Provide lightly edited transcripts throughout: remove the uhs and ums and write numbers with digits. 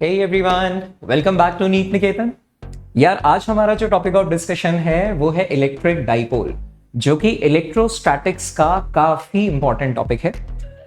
Hey everyone, welcome back to NEET Niketan. यार आज हमारा जो टॉपिक ऑफ डिस्कशन है वो है इलेक्ट्रिक डाइपोल, जो कि इलेक्ट्रोस्टैटिक्स का काफी इंपॉर्टेंट टॉपिक है।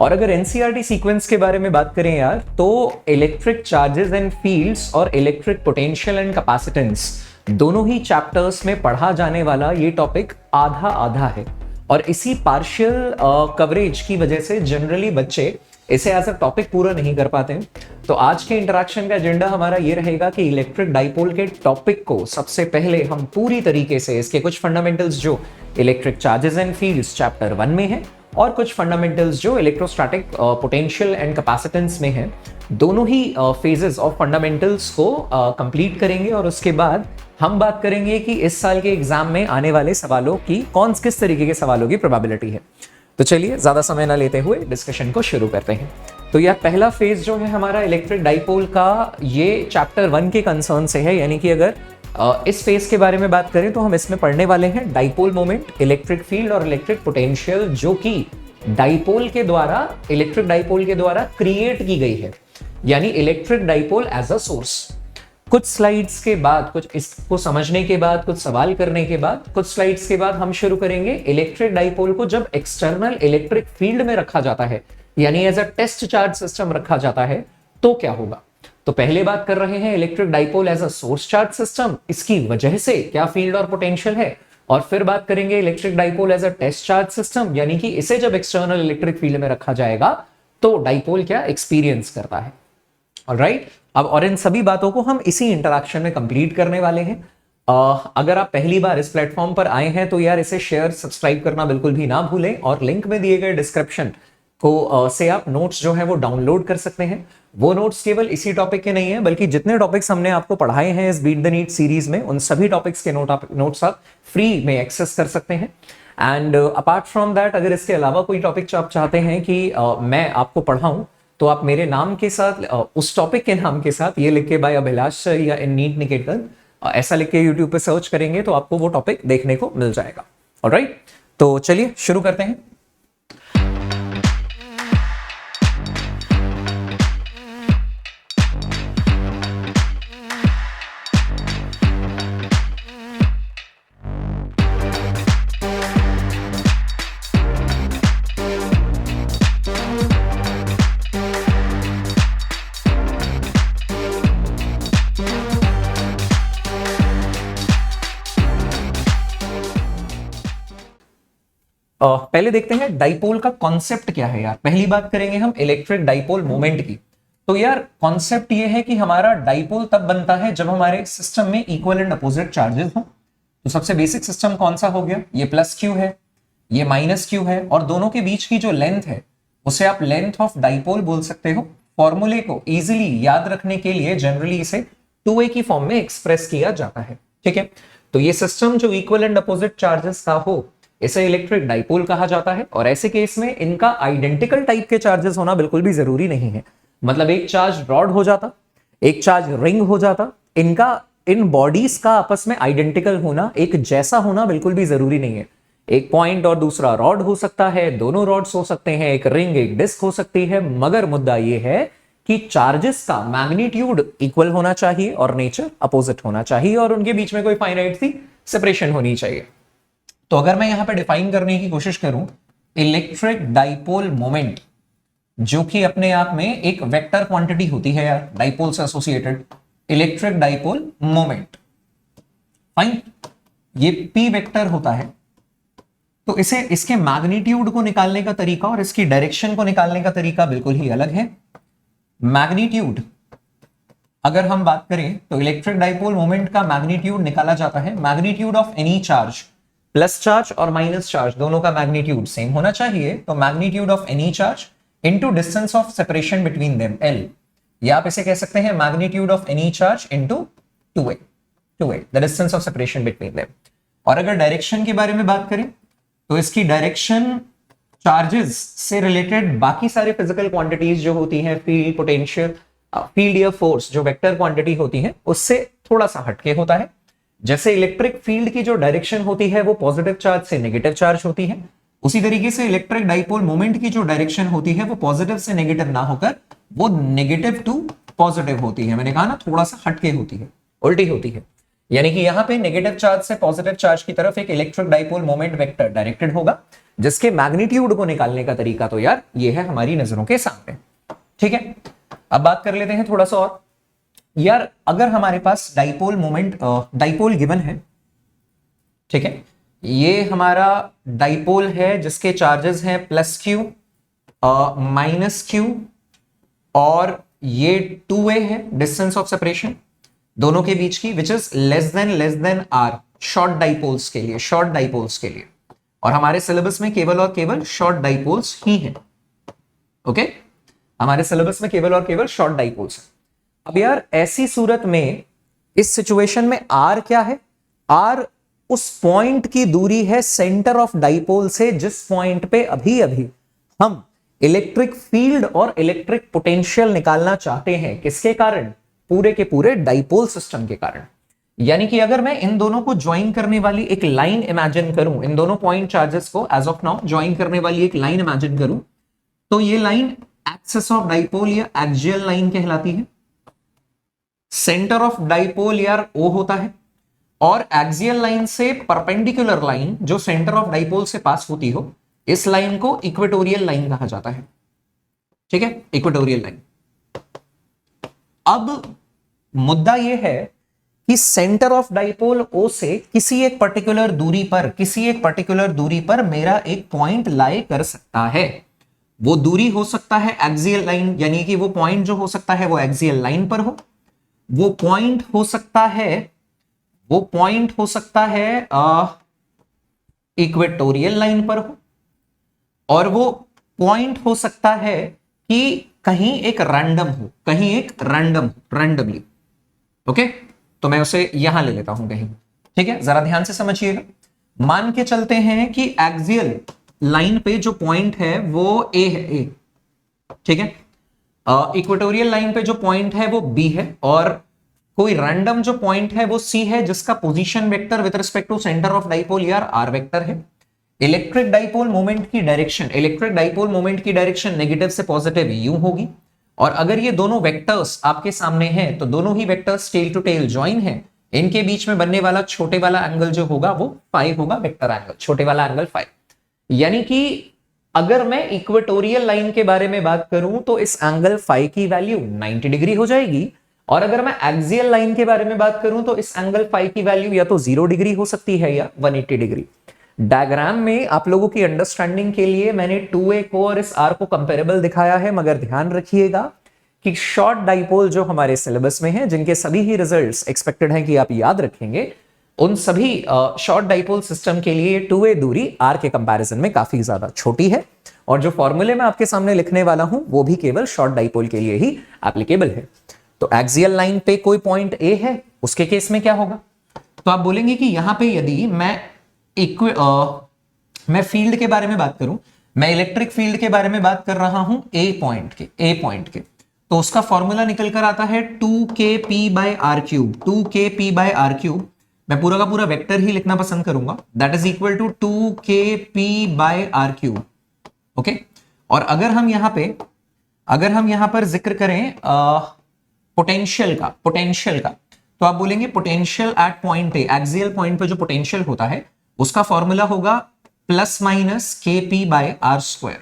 और अगर एनसीईआरटी सीक्वेंस के बारे में बात करें यार, तो इलेक्ट्रिक चार्जेस एंड फील्ड्स और इलेक्ट्रिक पोटेंशियल एंड कैपेसिटेंस दोनों ही चैप्टर्स में पढ़ा जाने वाला ये टॉपिक आधा आधा है। और इसी पार्शियल कवरेज की वजह से जनरली बच्चे इसे एज अ टॉपिक पूरा नहीं कर पाते हैं। तो आज के इंटरेक्शन का एजेंडा हमारा ये रहेगा कि इलेक्ट्रिक डाइपोल के टॉपिक को सबसे पहले हम पूरी तरीके से इसके कुछ फंडामेंटल्स जो electric charges and fields chapter 1 में है और कुछ फंडामेंटल्स जो इलेक्ट्रोस्टैटिक पोटेंशियल एंड कैपेसिटेंस में है, दोनों ही फेजेस ऑफ फंडामेंटल्स को कंप्लीट करेंगे। और उसके बाद हम बात करेंगे कि इस साल के एग्जाम में आने वाले सवालों की किस तरीके के सवालों की प्रोबेबिलिटी है। तो चलिए ज्यादा समय ना लेते हुए डिस्कशन को शुरू करते हैं। तो यह पहला फेज जो है हमारा इलेक्ट्रिक डाइपोल का, ये चैप्टर 1 के कंसर्न से है। यानी कि अगर इस फेज के बारे में बात करें तो हम इसमें पढ़ने वाले हैं डाइपोल मोमेंट, इलेक्ट्रिक फील्ड और इलेक्ट्रिक पोटेंशियल, जो कि इलेक्ट्रिक डाइपोल के द्वारा क्रिएट की गई है, यानी electric dipole as a source. कुछ स्लाइड्स के बाद, कुछ इसको समझने के बाद, कुछ सवाल करने के बाद, कुछ स्लाइड्स के बाद हम शुरू करेंगे इलेक्ट्रिक डाइपोल को जब एक्सटर्नल इलेक्ट्रिक फील्ड में रखा जाता है, यानी as a test charge system रखा जाता है, तो क्या होगा। तो पहले बात कर रहे हैं electric dipole as a source charge system, इसकी वजह से क्या फील्ड और पोटेंशियल है। और फिर बात करेंगे electric dipole as a test charge system, यानी कि इसे जब एक्सटर्नल इलेक्ट्रिक फील्ड में रखा जाएगा तो डाइपोल क्या एक्सपीरियंस करता है। ऑलराइट, अब और इन सभी बातों को हम इसी इंटरेक्शन में कंप्लीट करने वाले हैं। अगर आप पहली बार इस प्लेटफॉर्म पर आए हैं तो यार इसे शेयर सब्सक्राइब करना बिल्कुल भी ना भूलें, और लिंक में दिए गए डिस्क्रिप्शन को से आप नोट्स जो है वो डाउनलोड कर सकते हैं। वो नोट्स केवल इसी टॉपिक के नहीं है, बल्कि जितने टॉपिक्स हमने आपको पढ़ाए हैं इस बीट द नीट सीरीज में, उन सभी टॉपिक्स के नोट्स आप फ्री में एक्सेस कर सकते हैं। एंड अपार्ट फ्रॉम दैट, अगर इसके अलावा कोई टॉपिक आप चाहते हैं कि मैं आपको पढ़ाऊं, तो आप मेरे नाम के साथ, उस टॉपिक के नाम के साथ ये लिख के बाय अभिलाष या इन नीट निकेतन ऐसा लिख के यूट्यूब पे सर्च करेंगे तो आपको वो टॉपिक देखने को मिल जाएगा। ऑलराइट, तो चलिए शुरू करते हैं। पहले देखते हैं डाइपोल का कॉन्सेप्ट क्या है यार। पहली बात करेंगे हम इलेक्ट्रिक डाइपोल मोमेंट की। तो यार कॉन्सेप्ट ये है कि हमारा डाइपोल तब बनता है जब हमारे सिस्टम में इक्वल एंड अपोजिट चार्जेस हो। तो सबसे बेसिक सिस्टम कौन सा हो गया, ये प्लस क्यू है, ये माइनस क्यू है, और दोनों के बीच की जो लेंथ है उसे आप लेंथ ऑफ डाइपोल बोल सकते हो। फॉर्मूले को इजिली याद रखने के लिए जनरली इसे 2a की फॉर्म में एक्सप्रेस किया जाता है। ठीक है, तो ये सिस्टम जो इक्वल एंड अपोजिट चार्जेस का हो, इसे इलेक्ट्रिक डाइपोल कहा जाता है। और ऐसे केस में इनका आइडेंटिकल टाइप के चार्जेस होना बिल्कुल भी जरूरी नहीं है। मतलब एक चार्ज रॉड हो जाता, एक चार्ज रिंग हो जाता, इन बॉडीज का आपस में आइडेंटिकल होना, एक जैसा होना बिल्कुल भी जरूरी नहीं है। एक पॉइंट और दूसरा रॉड हो सकता है, दोनों रॉड्स हो सकते हैं, एक रिंग एक डिस्क हो सकती है, मगर मुद्दा यह है कि चार्जेस का मैग्नीट्यूड इक्वल होना चाहिए और नेचर अपोजिट होना चाहिए, और उनके बीच में कोई फाइनाइट सी सेपरेशन होनी चाहिए। तो अगर मैं यहां पे डिफाइन करने की कोशिश करूं इलेक्ट्रिक डाइपोल मोमेंट, जो कि अपने आप में एक वेक्टर क्वांटिटी होती है यार, डाइपोल से associated electric dipole moment, fine, ये p वेक्टर होता है। तो इसके मैग्नीट्यूड को निकालने का तरीका और इसकी डायरेक्शन को निकालने का तरीका बिल्कुल ही अलग है। मैग्नीट्यूड अगर हम बात करें तो इलेक्ट्रिक डाइपोल मोमेंट का मैग्नीट्यूड निकाला जाता है, magnitude of any charge, plus charge और माइनस चार्ज दोनों का मैग्नीट्यूड सेम होना चाहिए। तो magnitude of any charge into distance of separation between them, L, या आप इसे कह सकते हैं magnitude of any charge into 2a, the distance of separation between them. और अगर डायरेक्शन के बारे में बात करें तो इसकी डायरेक्शन चार्जेस से रिलेटेड बाकी सारे फिजिकल क्वांटिटीज जो होती हैं, फील्ड, पोटेंशियल, फील्ड या फोर्स, जो वेक्टर क्वांटिटी होती है, उससे थोड़ा सा हटके होता है। जैसे इलेक्ट्रिक फील्ड की जो डायरेक्शन होती है वो पॉजिटिव चार्ज से नेगेटिव चार्ज होती है, उसी तरीके से इलेक्ट्रिक डाइपोल मोमेंट की जो डायरेक्शन होती है वो पॉजिटिव से नेगेटिव ना होकर वो नेगेटिव टू पॉजिटिव होती है। मैंने कहा ना थोड़ा सा हटके होती है, उल्टी होती है। यानी कि यहां पे नेगेटिव चार्ज से पॉजिटिव चार्ज की तरफ एक electric dipole moment vector directed होगा, जिसके मैग्नीट्यूड को निकालने का तरीका तो यार ये है हमारी नजरों के सामने। ठीक है, अब बात कर लेते हैं थोड़ा सा और। यार अगर हमारे पास डाइपोल मोमेंट डाइपोल गिवन है, ठीक है, ये हमारा डाइपोल है जिसके चार्जेस हैं +q -q और ये 2a है डिस्टेंस ऑफ सेपरेशन दोनों के बीच की, which is less than r short dipoles के लिए, शॉर्ट डाइपोल्स के लिए। और हमारे सिलेबस में केवल और केवल शॉर्ट डाइपोल्स ही हैं। ओके, हमारे सिलेबस में केवल और केवल शॉर्ट डाइपोल्स हैं। अब यार ऐसी सूरत में इस सिचुएशन में r क्या है? r उस पॉइंट की दूरी है सेंटर ऑफ डाइपोल से जिस पॉइंट पे अभी अभी हम इलेक्ट्रिक फील्ड और इलेक्ट्रिक पोटेंशियल निकालना चाहते हैं। किसके कारण? पूरे के पूरे डाइपोल सिस्टम के कारण। यानी कि अगर मैं इन दोनों को ज्वाइन करने वाली एक लाइन इमेजिन करूं, इन दोनों पॉइंट चार्जेस को एज ऑफ नाउ ज्वाइन करने वाली एक लाइन इमेजिन करूं, तो ये लाइन एक्सिस ऑफ डाइपोल या एक्सियल लाइन कहलाती है। सेंटर ऑफ डाइपोल यार O होता है, और एक्सियल लाइन से परपेंडिकुलर लाइन जो सेंटर ऑफ डाइपोल से पास होती हो, इस लाइन को इक्वेटोरियल लाइन कहा जाता है। ठीक है, इक्वेटोरियल लाइन। अब मुद्दा यह है कि सेंटर ऑफ डाइपोल O से किसी एक पर्टिकुलर दूरी पर मेरा एक पॉइंट लाई कर सकता है। वो दूरी हो सकता है एक्सियल लाइन, यानी कि वो पॉइंट जो हो सकता है वो एक्सियल लाइन पर हो, वो पॉइंट हो सकता है इक्वेटोरियल लाइन पर हो, और वो पॉइंट हो सकता है कि कहीं एक रैंडमली। ओके, तो मैं उसे यहां ले लेता हूं कहीं। ठीक है, जरा ध्यान से समझिएगा। मान के चलते हैं कि एक्सियल लाइन पे जो पॉइंट है वो A है, A। ठीक है, इक्वेटोरियल लाइन पे जो पॉइंट है वो B है, और कोई रैंडम जो पॉइंट है वो C है, जिसका position vector with respect to centre of dipole यार R वेक्टर है। इलेक्ट्रिक डाइपोल मोमेंट की डायरेक्शन नेगेटिव से पॉजिटिव U होगी। और अगर ये दोनों वेक्टर्स आपके सामने हैं तो दोनों ही vectors tail to tail join हैं, इनके बीच में बनने वाला छोटे वाला एंगल जो होगा वो फाई होगा, वेक्टर एंगल, छोटे वाला एंगल फाई। यानी कि अगर मैं इक्वेटोरियल लाइन के बारे में बात करूं तो इस एंगल फाई की वैल्यू 90 डिग्री हो जाएगी, और अगर मैं एक्सियल लाइन के बारे में बात करूं तो इस एंगल फाई की वैल्यू या तो 0 डिग्री हो सकती है या 180 डिग्री। डायग्राम में आप लोगों की अंडरस्टैंडिंग के लिए मैंने 2a को और इस r को कंपेरेबल दिखाया है, मगर ध्यान रखिएगा कि शॉर्ट डाइपोल जो हमारे सिलेबस में है, जिनके सभी ही रिजल्ट्स एक्सपेक्टेड हैं कि आप याद रखेंगे, उन सभी शॉर्ट डाइपोल सिस्टम के लिए 2a दूरी r के कंपैरिजन में काफी ज्यादा छोटी है, और जो फॉर्मूले मैं आपके सामने लिखने वाला हूं वो भी केवल शॉर्ट डाइपोल के लिए ही एप्लीकेबल है। तो एक्सियल लाइन पे कोई पॉइंट A है, उसके केस में क्या होगा? तो आप बोलेंगे कि यहां पे यदि मैं फील्ड के बारे में बात करूं, मैं इलेक्ट्रिक फील्ड के बारे में बात कर रहा हूं A पॉइंट के, तो उसका फॉर्मूला निकल कर आता है 2kp/r³। 2kp/r³, मैं पूरा का पूरा वेक्टर ही लिखना पसंद करूंगा, that is equal to 2kp/r³। Okay, और अगर हम यहां पर जिक्र करें पोटेंशियल का, तो आप बोलेंगे potential at point A, axial point पे जो पोटेंशियल होता है उसका फॉर्मूला होगा +-kp/r²।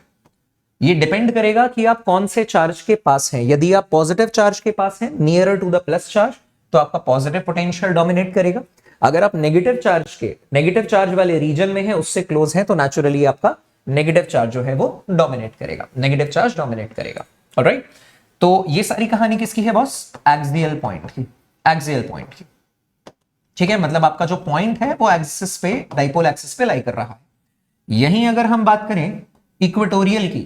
ये डिपेंड करेगा कि आप कौन से चार्ज के पास हैं। यदि आप पॉजिटिव चार्ज के पास हैं, nearer to the plus charge, तो आपका पॉजिटिव पोटेंशियल डोमिनेट करेगा। अगर आप नेगेटिव चार्ज वाले रीजन में है, उससे क्लोज है, तो नेचुरली आपका नेगेटिव चार्ज जो है वो डोमिनेट करेगा। ऑलराइट, तो ये सारी कहानी किसकी है बॉस? एक्सियल पॉइंट की। ठीक है, मतलब आपका जो पॉइंट है वो एक्सिस पे, डाइपोल एक्सिस पे लाई कर रहा है। यहीं अगर हम बात करें इक्वेटोरियल की,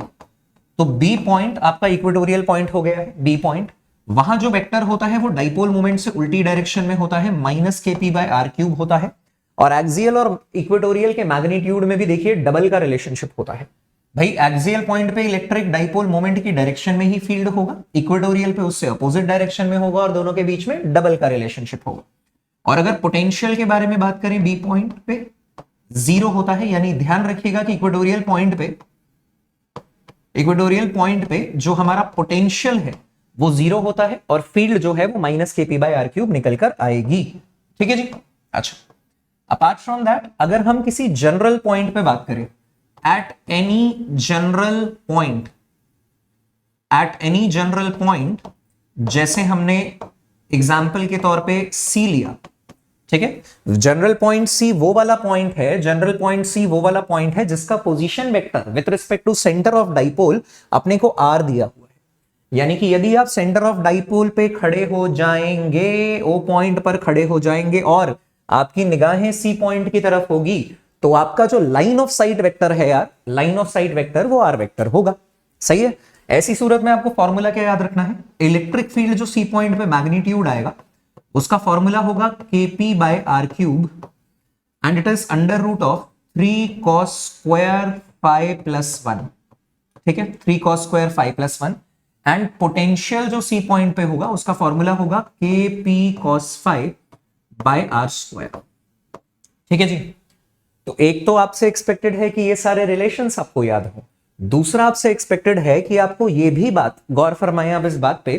तो बी पॉइंट आपका इक्वेटोरियल पॉइंट हो गया है। बी पॉइंट, वहां जो वेक्टर होता है वो डाइपोल मोमेंट से उल्टी डायरेक्शन में होता है, -kp/r³ होता है। और एक्सियल और इक्वेटोरियल के मैग्नीट्यूड में भी देखिए डबल का रिलेशनशिप होता है। भाई एक्सियल पॉइंट पे इलेक्ट्रिक डाइपोल मोमेंट की डायरेक्शन में ही फील्ड होगा, इक्वेटोरियल पे उससे अपोजिट डायरेक्शन में होगा, और दोनों के बीच में डबल का रिलेशनशिप होगा। और अगर पोटेंशियल के बारे में बात करें, बी पॉइंट पे 0 होता है, यानी ध्यान रखिएगा कि इक्वेटोरियल पॉइंट पे जो हमारा पोटेंशियल है वो 0 होता है और फील्ड जो है वो माइनस kp/r³ निकल कर आएगी। ठीक है जी। अच्छा, अपार्ट फ्रॉम दैट अगर हम किसी जनरल पॉइंट पे बात करें, एट एनी जनरल पॉइंट, जैसे हमने एग्जाम्पल के तौर पे सी लिया, ठीक है। जनरल पॉइंट सी वो वाला पॉइंट है जिसका position vector with respect to centre of dipole अपने को आर दिया हुआ है। यानी कि यदि आप सेंटर ऑफ डाइपोल पे खड़े हो जाएंगे, ओ पॉइंट पर खड़े हो जाएंगे और आपकी निगाहें सी पॉइंट की तरफ होगी, तो आपका जो लाइन ऑफ साइट वेक्टर है यार, लाइन ऑफ साइट वेक्टर वो आर वेक्टर होगा। सही है। ऐसी सूरत में आपको फॉर्मूला क्या याद रखना है, इलेक्ट्रिक फील्ड जो सी पॉइंट पे मैग्नीट्यूड आएगा उसका फॉर्मूला होगा kp/r³ and it is under root of 3 cos square phi plus 1। ठीक है, 3 cos square phi plus 1 and potential जो सी पॉइंट पे होगा उसका फॉर्मूला होगा kp cos phi/r²। ठीक है जी। तो एक तो आपसे एक्सपेक्टेड है कि ये सारे रिलेशंस आपको याद हो, दूसरा आपसे एक्सपेक्टेड है कि आपको ये भी बात गौर फरमाएं आप इस बात पे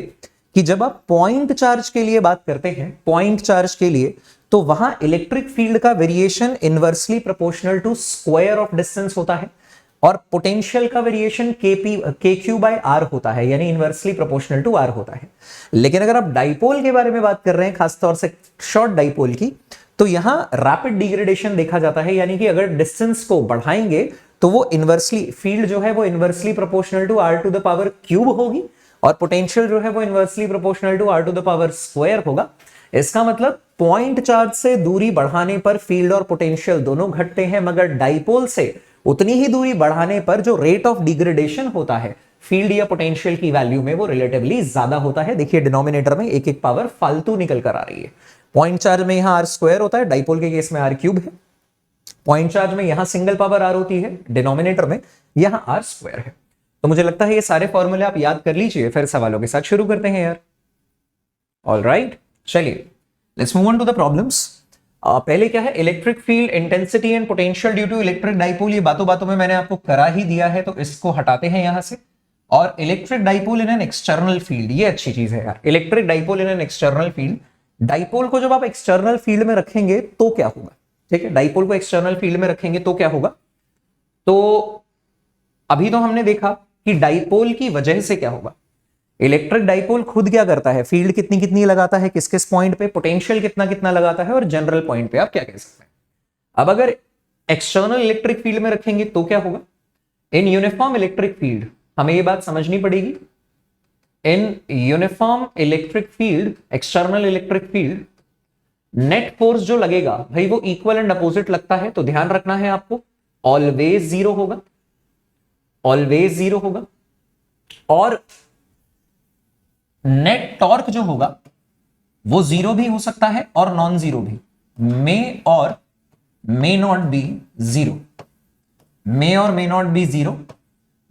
कि जब आप पॉइंट चार्ज के लिए बात करते हैं, पॉइंट चार्ज के लिए, तो वहां इलेक्ट्रिक फील्ड का variation inversely proportional to square of distance होता है और पोटेंशियल का वेरिएशन kq/r होता है, यानी इनवर्सली प्रोपोर्शनल टू r होता है। लेकिन अगर आप डाइपोल के बारे में बात कर रहे हैं, खासतौर से शॉर्ट डाइपोल की, तो यहां रैपिड डिग्रेडेशन देखा जाता है, यानी कि अगर डिस्टेंस को बढ़ाएंगे तो वो इनवर्सली, फील्ड जो है वो इनवर्सली प्रोपोर्शनल टू r³ होगी और पोटेंशियल जो है वो इनवर्सली प्रोपोर्शनल टू r² होगा। इसका मतलब पॉइंट चार्ज से दूरी बढ़ाने पर फील्ड और पोटेंशियल दोनों घटते हैं, मगर डाइपोल से उतनी ही दूरी बढ़ाने पर जो रेट ऑफ डिग्रेडेशन होता है फील्ड या पोटेंशियल की वैल्यू में वो रिलेटिवली ज्यादा होता है। देखिए डिनोमिनेटर में एक एक पावर फालतू निकल कर आ रही है। पॉइंट चार्ज में यहां r² होता है, डाइपोल के केस में r³ है। पॉइंट चार्ज में यहां सिंगल पावर r होती है, डिनोमिनेटर में यहां r² है। तो मुझे लगता है ये सारे फॉर्मूले आप याद कर लीजिए, फिर सवालों के साथ शुरू करते हैं यार। ऑलराइट, चलिए let's move on to the problems. पहले क्या है, electric field intensity and potential due to electric dipole, ये बातों बातों में मैंने आपको करा ही दिया है, तो इसको हटाते हैं यहां से। और electric dipole in an external field, ये अच्छी चीज है यार, electric dipole in an external field. Dipole को जब आप एक्सटर्नल फील्ड में रखेंगे तो क्या होगा, ठीक है, डाइपोल को एक्सटर्नल फील्ड में रखेंगे तो क्या होगा। तो अभी तो हमने देखा कि डाइपोल की वजह से क्या होगा। इलेक्ट्रिक डाइपोल खुद क्या करता है, फील्ड कितनी कितनी लगाता है, किस किस पॉइंट पे, पोटेंशियल कितना कितना लगाता है, और जनरल पॉइंट पे आप क्या कह सकते हैं। अब अगर एक्सटर्नल इलेक्ट्रिक फील्ड में रखेंगे तो क्या होगा। इन यूनिफॉर्म इलेक्ट्रिक फील्ड हमें ये बात समझनी पड़ेगी, in uniform electric field, external electric field, net force जो लगेगा भाई वो इक्वल एंड अपोजिट लगता है। तो ध्यान रखना है आपको, ऑलवेज जीरो होगा, ऑलवेज जीरो होगा। और नेट टॉर्क जो होगा वो जीरो भी हो सकता है और नॉन जीरो भी, मे और मे नॉट बी जीरो, मे और may not be zero.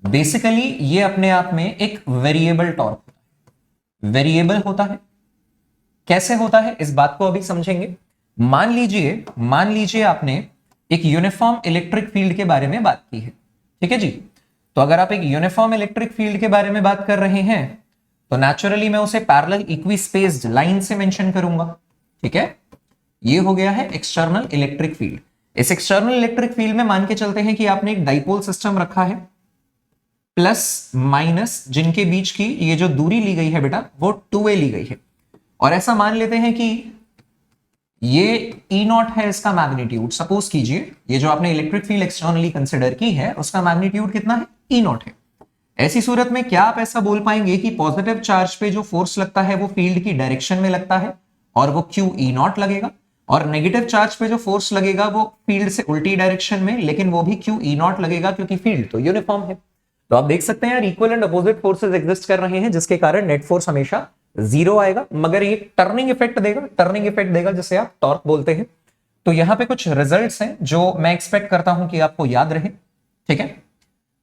Basically ये अपने आप में एक वेरिएबल टॉर्क होता है, वेरिएबल होता है। कैसे होता है इस बात को अभी समझेंगे। मान लीजिए आपने एक यूनिफॉर्म इलेक्ट्रिक फील्ड के बारे में बात की है, ठीक है जी। तो अगर आप एक यूनिफॉर्म इलेक्ट्रिक फील्ड के बारे में बात कर रहे हैं तो नेचुरली मैं उसे पैरेलल इक्वी स्पेस्ड लाइन से मेंशन करूंगा, ठीक है। ये हो गया है एक्सटर्नल इलेक्ट्रिक फील्ड। इस एक्सटर्नल इलेक्ट्रिक फील्ड में मान के चलते हैं कि आपने एक डाइपोल सिस्टम रखा है, प्लस माइनस जिनके बीच की ये जो दूरी ली गई है बेटा वो 2a ली गई है। और ऐसा मान लेते हैं कि ये E0 है इसका मैग्नीट्यूड। सपोज कीजिए ये जो आपने इलेक्ट्रिक फील्ड एक्सटर्नली कंसिडर की है उसका मैग्नीट्यूड कितना है, E0 है। ऐसी सूरत में क्या आप ऐसा बोल पाएंगे कि पॉजिटिव चार्ज पे जो फोर्स लगता है वो फील्ड की डायरेक्शन में लगता है और वो QE0 लगेगा, और नेगेटिव चार्ज पे जो फोर्स लगेगा वो फील्ड से उल्टी डायरेक्शन में, लेकिन वो भी QE0 लगेगा क्योंकि फील्ड तो यूनिफॉर्म है। तो आप देख सकते हैं यार equal and opposite forces exist कर रहे हैं जिसके कारण नेट फोर्स हमेशा जीरो आएगा, मगर ये टर्निंग इफेक्ट देगा जिसे आप टॉर्क बोलते हैं। तो यहां पे कुछ रिजल्ट्स हैं जो मैं एक्सपेक्ट करता हूं कि आपको याद रहे, ठीक है।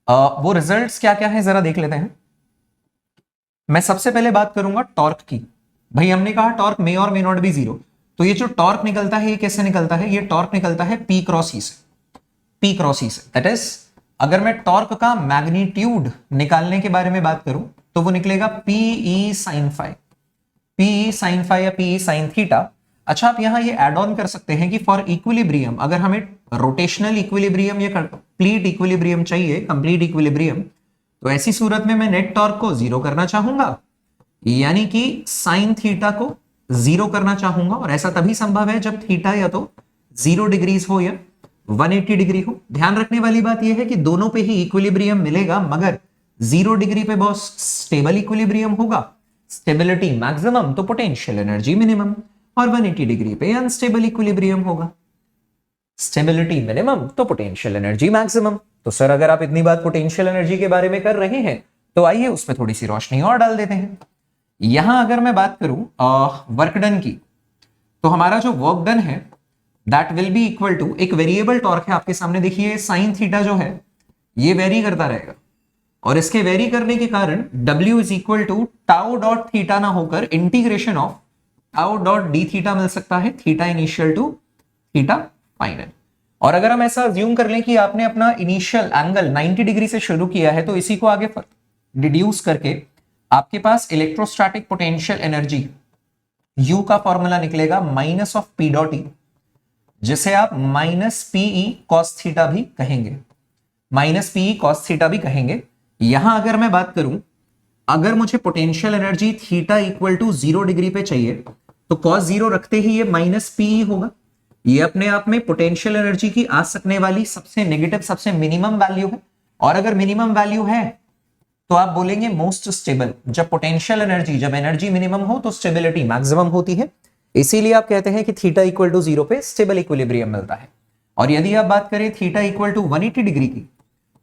वो रिजल्ट्स क्या क्या है जरा देख लेते हैं। मैं सबसे पहले बात करूंगा टॉर्क की। भाई हमने कहा टॉर्क मे और मे नॉट बी जीरो, तो ये जो टॉर्क निकलता है ये कैसे निकलता है, ये टॉर्क निकलता है P क्रॉस E से, दैट इज अगर मैं टॉर्क का मैग्नीट्यूड निकालने के बारे में बात करूं तो वो निकलेगा PE sine five, PE sine five या पीई साइन थीटा। अच्छा, आप यहां ये ऐड ऑन कर सकते हैं कि फॉर इक्विलिब्रियम, अगर हमें रोटेशनल इक्विलिब्रियम या कंप्लीट इक्विलिब्रियम चाहिए, कंप्लीट इक्विलिब्रियम, तो ऐसी सूरत में मैं नेट टॉर्क को जीरो करना चाहूंगा, यानी कि साइन थीटा को जीरो करना चाहूंगा। और ऐसा तभी संभव है जब थीटा या तो 0 डिग्रीज हो या 180 डिग्री हो। ध्यान रखने वाली बात यह है कि दोनों पे ही इक्विलिब्रियम मिलेगा, मगर 0 डिग्री पे बॉस स्टेबल इक्विलिब्रियम होगा, स्टेबिलिटी मैक्सिमम तो पोटेंशियल एनर्जी मिनिमम, और 180 डिग्री पे अनस्टेबल इक्विलिब्रियम होगा, स्टेबिलिटी मिनिमम तो पोटेंशियल एनर्जी मैक्सिमम। तो सर अगर आप इतनी बात पोटेंशियल एनर्जी के बारे में कर रहे हैं तो आइए उस पर थोड़ी सी रोशनी और डाल देते हैं। यहां अगर मैं बात करूं वर्क डन की, तो हमारा जो वर्क डन है that will be equal to, एक वेरिएबल टॉर्क है आपके सामने, देखिए साइन थीटा जो है ये वेरी करता रहेगा, और इसके वेरी करने के कारण W is equal to tau dot theta ना होकर integration of tau dot d theta मिल सकता है, theta initial to theta final. और अगर हम ऐसा अज्यूम कर लें कि आपने अपना इनिशियल एंगल 90 डिग्री से शुरू किया है, तो इसी को आगे डिड्यूस करके आपके पास इलेक्ट्रोस्टैटिक पोटेंशियल एनर्जी U का फॉर्मूला निकलेगा minus of P dot E, जिसे आप माइनस पीई कॉस थीटा भी कहेंगे, माइनस पीई कॉस थीटा भी कहेंगे। यहां अगर मैं बात करूं, अगर मुझे potential energy theta equal to 0 degree पे चाहिए, तो कॉस 0 रखते ही ये माइनस पीई होगा। ये अपने आप में पोटेंशियल एनर्जी की आ सकने वाली सबसे नेगेटिव, सबसे मिनिमम वैल्यू है, और अगर मिनिमम वैल्यू है तो आप बोलेंगे मोस्ट स्टेबल। जब पोटेंशियल एनर्जी, जब एनर्जी मिनिमम हो तो स्टेबिलिटी मैक्सिमम होती है, इसीलिए आप कहते हैं कि थीटा इक्वल टू 0 पे स्टेबल इक्विलिब्रियम मिलता है। और यदि आप बात करें थीटा इक्वल टू 180 डिग्री की,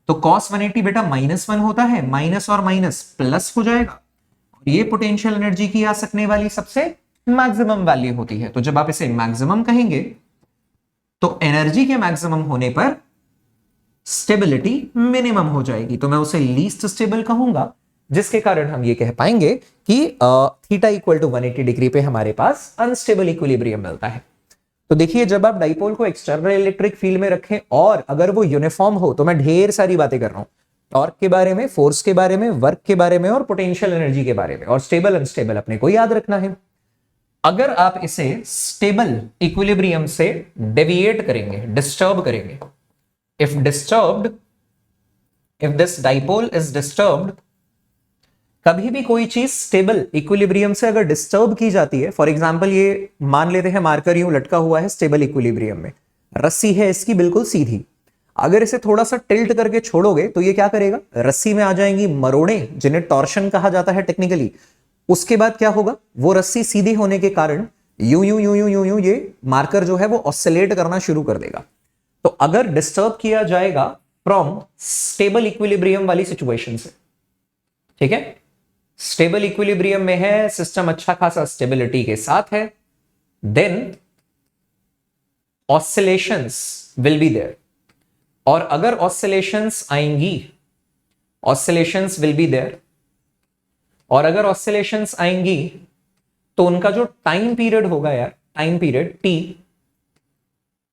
तो कॉस 180 बेटा -1 होता है, माइनस और माइनस प्लस हो जाएगा, और ये पोटेंशियल एनर्जी की आ सकने वाली सबसे मैक्सिमम वैल्यू होती है। तो जब आप इसे मैक्सिमम कहेंगे तो एनर्जी के मैक्सिमम होने पर स्टेबिलिटी मिनिमम हो जाएगी, तो मैं उसे लीस्ट स्टेबल कहूंगा, जिसके कारण हम ये कह पाएंगे कि थीटा इक्वल टू 180 डिग्री पे हमारे पास अनस्टेबल इक्विलिब्रियम मिलता है। तो देखिए, जब आप डाइपोल को एक्सटर्नल इलेक्ट्रिक फील्ड में रखें और अगर वो यूनिफॉर्म हो, तो मैं ढेर सारी बातें कर रहा हूं, टॉर्क के बारे में, फोर्स के बारे में, वर्क के बारे में, और पोटेंशियल एनर्जी के बारे में, और स्टेबल अनस्टेबल अपने को याद रखना है। अगर आप इसे स्टेबल इक्विलिब्रियम से डेविएट करेंगे, डिस्टर्ब करेंगे, if disturbed, if this dipole is disturbed, कभी भी कोई चीज स्टेबल इक्विलिब्रियम से अगर डिस्टर्ब की जाती है, फॉर एग्जांपल ये मान लेते हैं मार्कर यूं लटका हुआ है स्टेबल इक्विलिब्रियम में, रस्सी है इसकी बिल्कुल सीधी, अगर इसे थोड़ा सा टिल्ट करके छोड़ोगे तो ये क्या करेगा, रस्सी में आ जाएंगी मरोड़े, जिन्हें टॉर्शन कहा जाता है टेक्निकली। उसके बाद क्या होगा, वो रस्सी सीधी होने के कारण यूं यूं यूं यूं यूं यूं ये मार्कर जो है वो ऑसिलेट करना शुरू कर देगा। तो अगर डिस्टर्ब किया जाएगा फ्रॉम स्टेबल इक्विलिब्रियम वाली सिचुएशन से, ठीक है, स्टेबल इक्विलिब्रियम में है, सिस्टम अच्छा खासा स्टेबिलिटी के साथ है, then oscillations will be there. और अगर ऑसिलेशंस आएंगी, ऑसिलेशंस विल बी देयर, और अगर ऑसिलेशंस आएंगी तो उनका जो टाइम पीरियड होगा यार, टाइम पीरियड टी,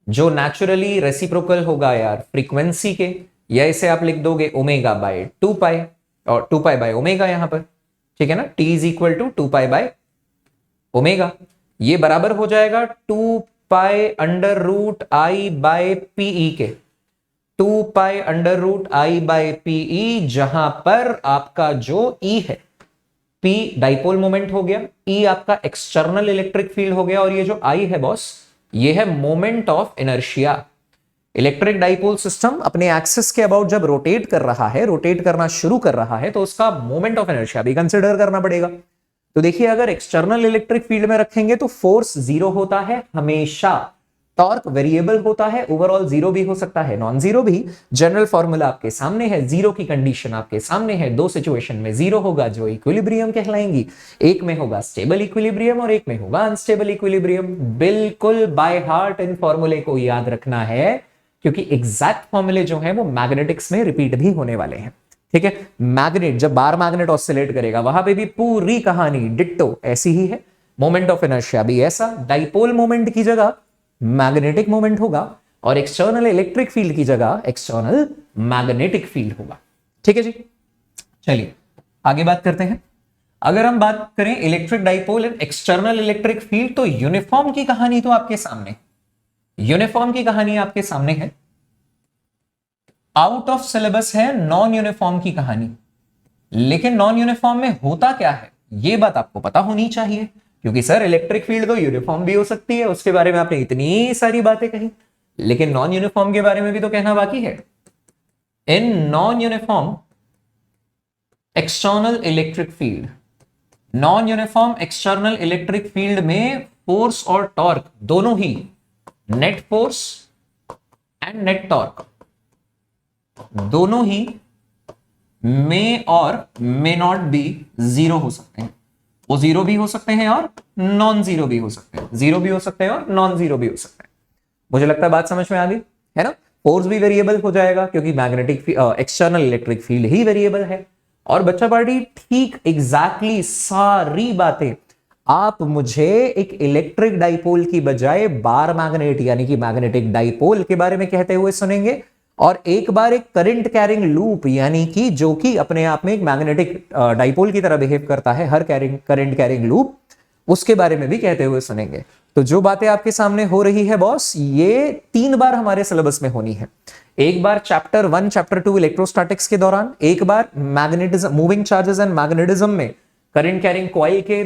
जो नेचुरली रेसिप्रोकल होगा यार फ्रीक्वेंसी के, या इसे आप लिख दोगे ओमेगा बाय 2 पाई, और 2 पाई बाय ओमेगा यहां पर, ठीक है ना, t is equal to 2 pi by omega, ये बराबर हो जाएगा 2 pi under root I by PE के, 2 pi under root I by PE, जहां पर आपका जो E है, P डाइपोल मोमेंट हो गया, E आपका एक्सटर्नल इलेक्ट्रिक फील्ड हो गया, और ये जो I है बॉस, ये है moment of inertia. Electric dipole system अपने एक्सिस के अबाउट जब रोटेट कर रहा है, रोटेट करना शुरू कर रहा है, तो उसका मोमेंट ऑफ इनर्शिया भी कंसिडर करना पड़ेगा। तो देखिए, अगर एक्सटर्नल इलेक्ट्रिक फील्ड में रखेंगे तो फोर्स 0 होता है हमेशा, टॉर्क वेरिएबल होता है, ओवरऑल 0 भी हो सकता है, नॉन जीरो भी। जनरल फॉर्मूला आपके सामने है, 0 की कंडीशन आपके सामने है, दो सिचुएशन में 0 होगा जो इक्विलिब्रियम कहलाएंगी, एक में होगा स्टेबल इक्विलिब्रियम और एक में होगा अनस्टेबल इक्विलिब्रियम। बिल्कुल बाय हार्ट इन फॉर्मूले को याद रखना है, क्योंकि एग्जैक्ट फॉर्मूले जो है वो मैग्नेटिक्स में रिपीट भी होने वाले हैं, ठीक है। मैग्नेट, जब बार मैग्नेट ऑसिलेट करेगा वहां पे भी पूरी कहानी डिट्टो ऐसी ही है, मोमेंट ऑफ इनर्शिया भी ऐसा, डाइपोल मोमेंट की जगह मैग्नेटिक मोमेंट होगा, और एक्सटर्नल इलेक्ट्रिक फील्ड की जगह एक्सटर्नल मैग्नेटिक फील्ड होगा, ठीक है जी। चलिए आगे बात करते हैं। अगर हम बात करें electric dipole and external electric field, तो यूनिफॉर्म की कहानी तो आपके सामने, यूनिफॉर्म की कहानी आपके सामने है। आउट ऑफ सिलेबस है नॉन यूनिफॉर्म की कहानी। लेकिन नॉन यूनिफॉर्म में होता क्या है ये बात आपको पता होनी चाहिए, क्योंकि सर इलेक्ट्रिक फील्ड तो यूनिफॉर्म भी हो सकती है, उसके बारे में आपने इतनी सारी बातें कही, लेकिन नॉन यूनिफॉर्म के बारे में भी तो कहना बाकी है। In non uniform external electric field, non uniform external electric field में फोर्स और टॉर्क दोनों ही, net force and net torque दोनों ही मे और मे नॉट बी जीरो हो सकते हैं। वो जीरो भी हो सकते हैं और नॉन जीरो भी हो सकते हैं, जीरो भी हो सकते हैं और नॉन जीरो भी हो सकते हैं। मुझे लगता है बात समझ में आ गई है ना। फोर्स भी वेरिएबल हो जाएगा क्योंकि मैग्नेटिक एक्सटर्नल इलेक्ट्रिक फील्ड ही वेरिएबल है। और बच्चा पार्टी ठीक एग्जैक्टली सारी बातें आप मुझे एक इलेक्ट्रिक डाइपोल की बजाय बार मैग्नेट यानी कि मैग्नेटिक डाइपोल के बारे में कहते हुए सुनेंगे, और एक बार एक करंट कैरिंग लूप यानी कि जो कि अपने आप में एक मैग्नेटिक डाइपोल की तरह बिहेव करता है, हर करंट कैरिंग लूप, उसके बारे में भी कहते हुए सुनेंगे। तो जो बातें आपके सामने हो रही है बॉस, ये 3 बार हमारे सिलेबस में होनी है। एक बार चैप्टर 1 चैप्टर 2 इलेक्ट्रोस्टैटिक्स के दौरान, एक बार magnetism moving charges and magnetism में करंट कैरिंग कॉइल के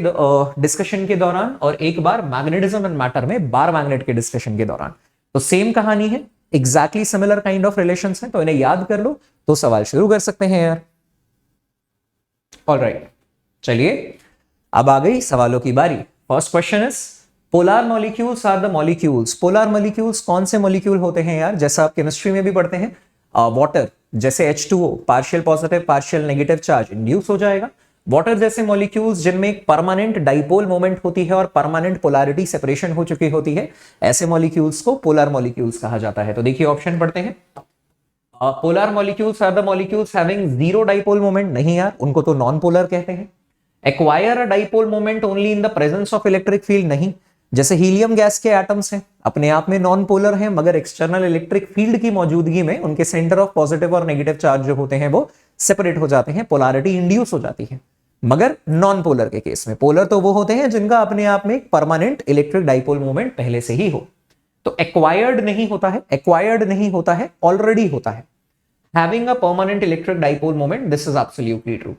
डिस्कशन के दौरान, और एक बार मैग्नेटिज्म एंड मैटर में बार मैग्नेट के डिस्कशन के दौरान। तो सेम कहानी है, exactly similar kind of relations हैं, तो इन्हें याद कर लो तो सवाल शुरू कर सकते हैं यार। ऑलराइट, चलिए अब आ गई सवालों की बारी। First question is polar molecules are the molecules. Polar molecules कौन से मॉलिक्यूल होते हैं यार, जैसा आप केमिस्ट्री में भी पढ़ते हैं, वाटर जैसे H2O partial positive partial negative charge induce हो जाएगा। वाटर जैसे मॉलिक्यूल्स जिनमें एक परमानेंट डाइपोल मोमेंट होती है और परमानेंट पोलैरिटी सेपरेशन हो चुकी होती है, ऐसे मॉलिक्यूल्स को पोलर मॉलिक्यूल्स कहा जाता है। तो देखिए ऑप्शन पढ़ते हैं। Polar molecules are the molecules having zero dipole moment. नहीं यार, उनको तो नॉन पोलर कहते हैं। Acquire a dipole moment only in the presence of electric field. नहीं, जैसे हीलियम गैस के एटम्स हैं, अपने आप में नॉन पोलर हैं, मगर एक्सटर्नल इलेक्ट्रिक फील्ड की मौजूदगी में उनके सेंटर ऑफ पॉजिटिव और नेगेटिव चार्ज जो होते हैं वो सेपरेट हो जाते हैं, पोलैरिटी इंड्यूस हो जाती है। मगर नॉन पोलर के केस में, पोलर तो वो होते हैं जिनका अपने आप में एक परमानेंट इलेक्ट्रिक डाइपोल मोमेंट पहले से ही हो। तो एक्वायर्ड नहीं होता है, एक्वायर्ड नहीं होता है, ऑलरेडी होता है। Having a permanent electric dipole moment, this is absolutely true.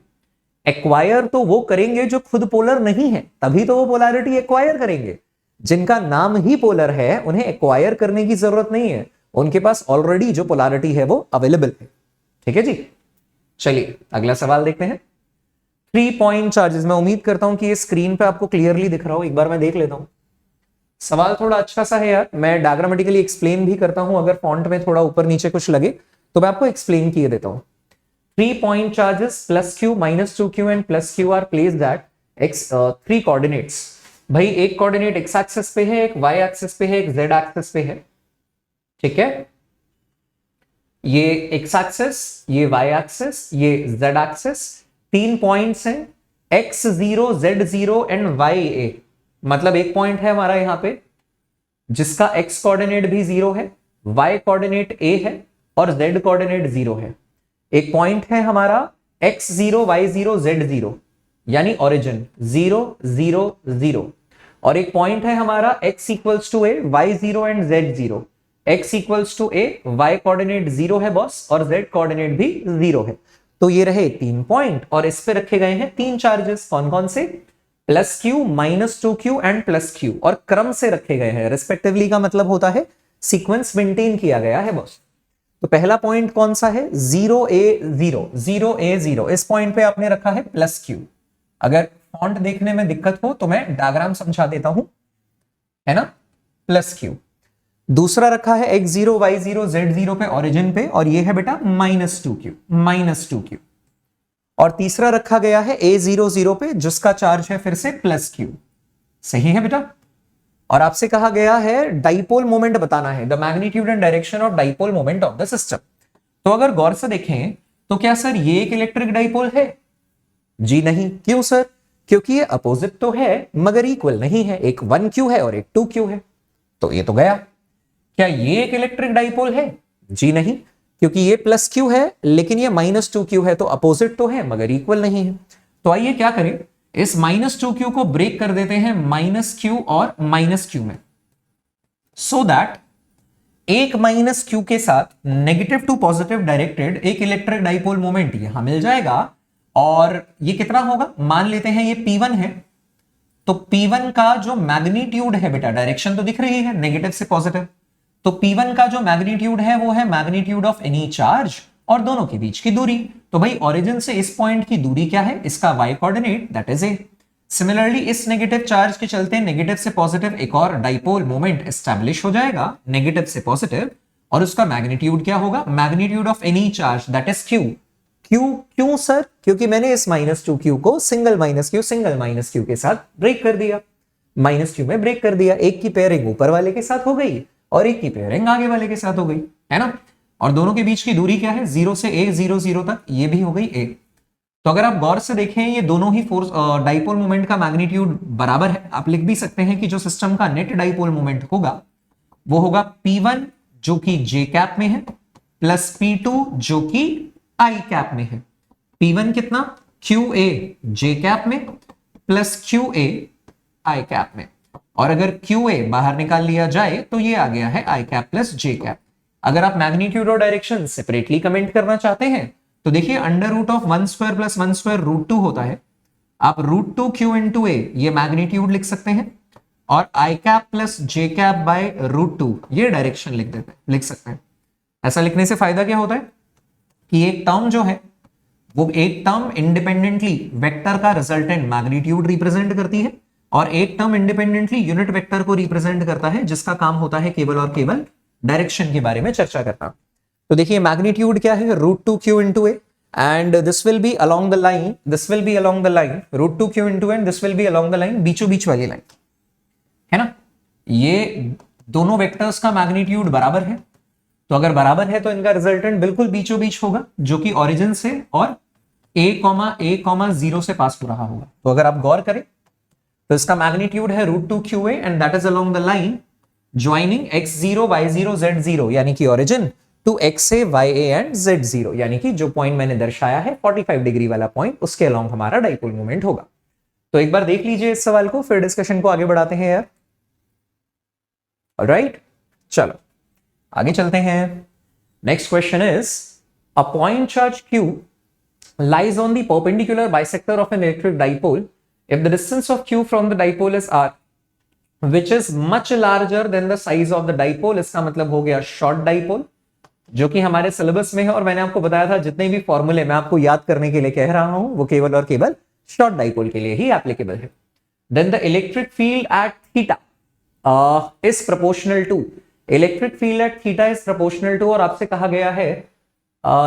Acquire तो वो करेंगे जो खुद पोलर नहीं है, तभी तो वो पोलैरिटी एक्वायर करेंगे। जिनका नाम ही पोलर है उन्हें एक्वायर करने की जरूरत नहीं है, उनके पास ऑलरेडी जो पोलैरिटी है वो अवेलेबल है। ठीक है जी, चलिए अगला सवाल देखते हैं। 3 पॉइंट चार्जेस, मैं उम्मीद करता हूं कि ये स्क्रीन पे आपको क्लियरली दिख रहा हो, एक बार मैं देख लेता हूं। सवाल थोड़ा अच्छा सा है यार, मैं डायग्रामेटिकली एक्सप्लेन भी करता हूं, अगर फॉन्ट में थोड़ा ऊपर नीचे कुछ लगे तो मैं आपको एक्सप्लेन किए देता हूं। 3 point charges +q -2q and +q are placed at x 3 coordinates. भाई एक कोऑर्डिनेट x एक्सिस पे है, एक y एक्सिस पे है, एक z एक्सिस पे है। ठीक है, ये x एक्सिस, ये y एक्सिस, ये z एक्सिस, 3 पॉइंट्स हैं x0 z0 एंड ya। मतलब एक पॉइंट है हमारा यहां पे जिसका x कोऑर्डिनेट भी 0 है, y कोऑर्डिनेट a है और z कोऑर्डिनेट 0 है। एक पॉइंट है हमारा x0 y0 z0 यानी ओरिजिन 0 0 0, और एक पॉइंट है हमारा x equals to a y0 and z0। x equals to a, y coordinate 0 है बॉस और z कोऑर्डिनेट भी 0 है। तो ये रहे 3 पॉइंट और इस पे रखे गए हैं 3 चार्जेस। कौन कौन से? +q -2q एंड +q, और क्रम से रखे गए हैं रिस्पेक्टिवली का मतलब होता है सीक्वेंस मेंटेन किया गया है बॉस। तो पहला पॉइंट कौन सा है? 0a0, 0a0, इस पॉइंट पे आपने रखा है +q। अगर फॉन्ट देखने में दिक्कत हो तो मैं डायग्राम समझा देता हूं, है ना, +q। दूसरा रखा है x0 y0 z0 पे ओरिजिन पे, और ये है बेटा -2q। और तीसरा रखा गया है a0 0 पे जिसका चार्ज है फिर से +q। सही है बेटा। और आपसे कहा गया है डाइपोल मोमेंट बताना है, the magnitude and direction of dipole moment of the system. तो अगर गौर से देखें तो क्या सर ये एक इलेक्ट्रिक डाइपोल है? जी नहीं। क्यों सर? क्योंकि ये अपोजिट तो है मगर इक्वल नहीं है, एक 1q है और एक 2q है, तो ये तो गया। क्या ये एक इलेक्ट्रिक डाइपोल है? जी नहीं, क्योंकि ये प्लस क्यू है लेकिन ये माइनस टू क्यू है, तो अपोजिट तो है मगर इक्वल नहीं है। तो आइए क्या करें, इस माइनस टू क्यू को ब्रेक कर देते हैं माइनस क्यू और माइनस क्यू में, सो दैट एक माइनस क्यू के साथ नेगेटिव टू पॉजिटिव डायरेक्टेड एक इलेक्ट्रिक डाइपोल मोमेंट यहां मिल जाएगा। और ये कितना होगा, मान लेते हैं ये P1 है, तो P1 का जो मैग्नीट्यूड है बेटा, डायरेक्शन तो दिख रही है नेगेटिव से पॉजिटिव, तो P1 का जो मैग्नीट्यूड है वो है मैग्नीट्यूड ऑफ एनी चार्ज और दोनों के बीच की दूरी। तो भाई ओरिजिन से इस पॉइंट की दूरी क्या है, इसका y coordinate, that is a। Similarly इस नेगेटिव चार्ज के चलते नेगेटिव से पॉजिटिव एक और डाइपोल मोमेंट एस्टैब्लिश हो जाएगा, नेगेटिव से पॉजिटिव, और उसका मैग्नीट्यूड क्या होगा, magnitude of any charge, that is q। क्यों सर, क्योंकि मैंने इस माइनस टू क्यू को सिंगल माइनस क्यू के साथ ब्रेक कर दिया, माइनस क्यू में ब्रेक कर दिया। एक की पेयरिंग ऊपर वाले के साथ हो गई और एक की पेयरिंग आगे वाले के साथ हो गई, है ना। और दोनों के बीच की दूरी क्या है, 0 से a, 0 0 तक, ये भी हो गई a। तो अगर आप गौर से देखें ये दोनों ही फोर्स डाइपोल मोमेंट का मैग्नीट्यूड बराबर है। आप लिख भी सकते हैं कि जो सिस्टम का नेट डाइपोल मोमेंट होगा वो होगा P1 जो कि J कैप में है प्लस P2 जो कि I कैप में है। P1 कितना, QA J कैप में प्लस QA I कैप में, और अगर QA बाहर निकाल लिया जाए तो ये आ गया है I cap plus J cap. अगर आप मैग्नीट्यूड और डायरेक्शन सेपरेटली कमेंट करना चाहते हैं तो देखिए under root of 1 square plus 1 square root 2 होता है। आप रूट 2 Q इंटू ए ये मैग्नीट्यूड लिख सकते हैं और I cap plus J cap by root 2 ये डायरेक्शन लिख सकते हैं। ऐसा लिखने से फायदा क्या होता है कि एक टर्म जो है वो एक टर्म इंडिपेंडेंटली वेक्टर का रिजल्टेंट मैग्नीट्यूड रिप्रेजेंट करती है और एक टर्म इंडिपेंडेंटली यूनिट वेक्टर को रिप्रेजेंट करता है, जिसका काम होता है केवल और केवल डायरेक्शन के बारे में चर्चा करना। तो देखिए मैग्नीट्यूड क्या है, root 2 Q into a, and this will be along the line, root 2 Q into and this will be along the line, बीचों बीच वाली लाइन, है ना। ये दोनों वेक्टर्स का मैग्नीट्यूड बराबर है, तो अगर बराबर है तो इनका रिजल्टेंट बिल्कुल बीचों बीच होगा जो कि ओरिजिन से और a,0 से पास हो रहा होगा। तो अगर आप गौर करें तो इसका मैग्नीट्यूड है root 2 QA and that is along the line joining x0 y0 z0 यानी कि origin to xa ya and z0, यानी कि जो पॉइंट मैंने दर्शाया है 45 डिग्री वाला पॉइंट, उसके अलोंग हमारा डाइपोल मोमेंट होगा। तो एक बार देख लीजिए इस सवाल को, फिर डिस्कशन को आगे बढ़ाते हैं यार। ऑलराइट, चलो आगे चलते हैं। Next question is a point charge q lies on the perpendicular bisector of an electric dipole if the distance of q from the dipole is r which is much larger than the size of the dipole। इसका मतलब हो गया short dipole, जो कि हमारे syllabus में है और मैंने आपको बताया था जितने भी फॉर्मूले मैं आपको याद करने के लिए कह रहा हूं वो केवल और केवल शॉर्ट डाइपोल के लिए ही एप्लीकेबल है। Then the electric field at theta is proportional to, electric field at theta is proportional to, और आपसे कहा गया है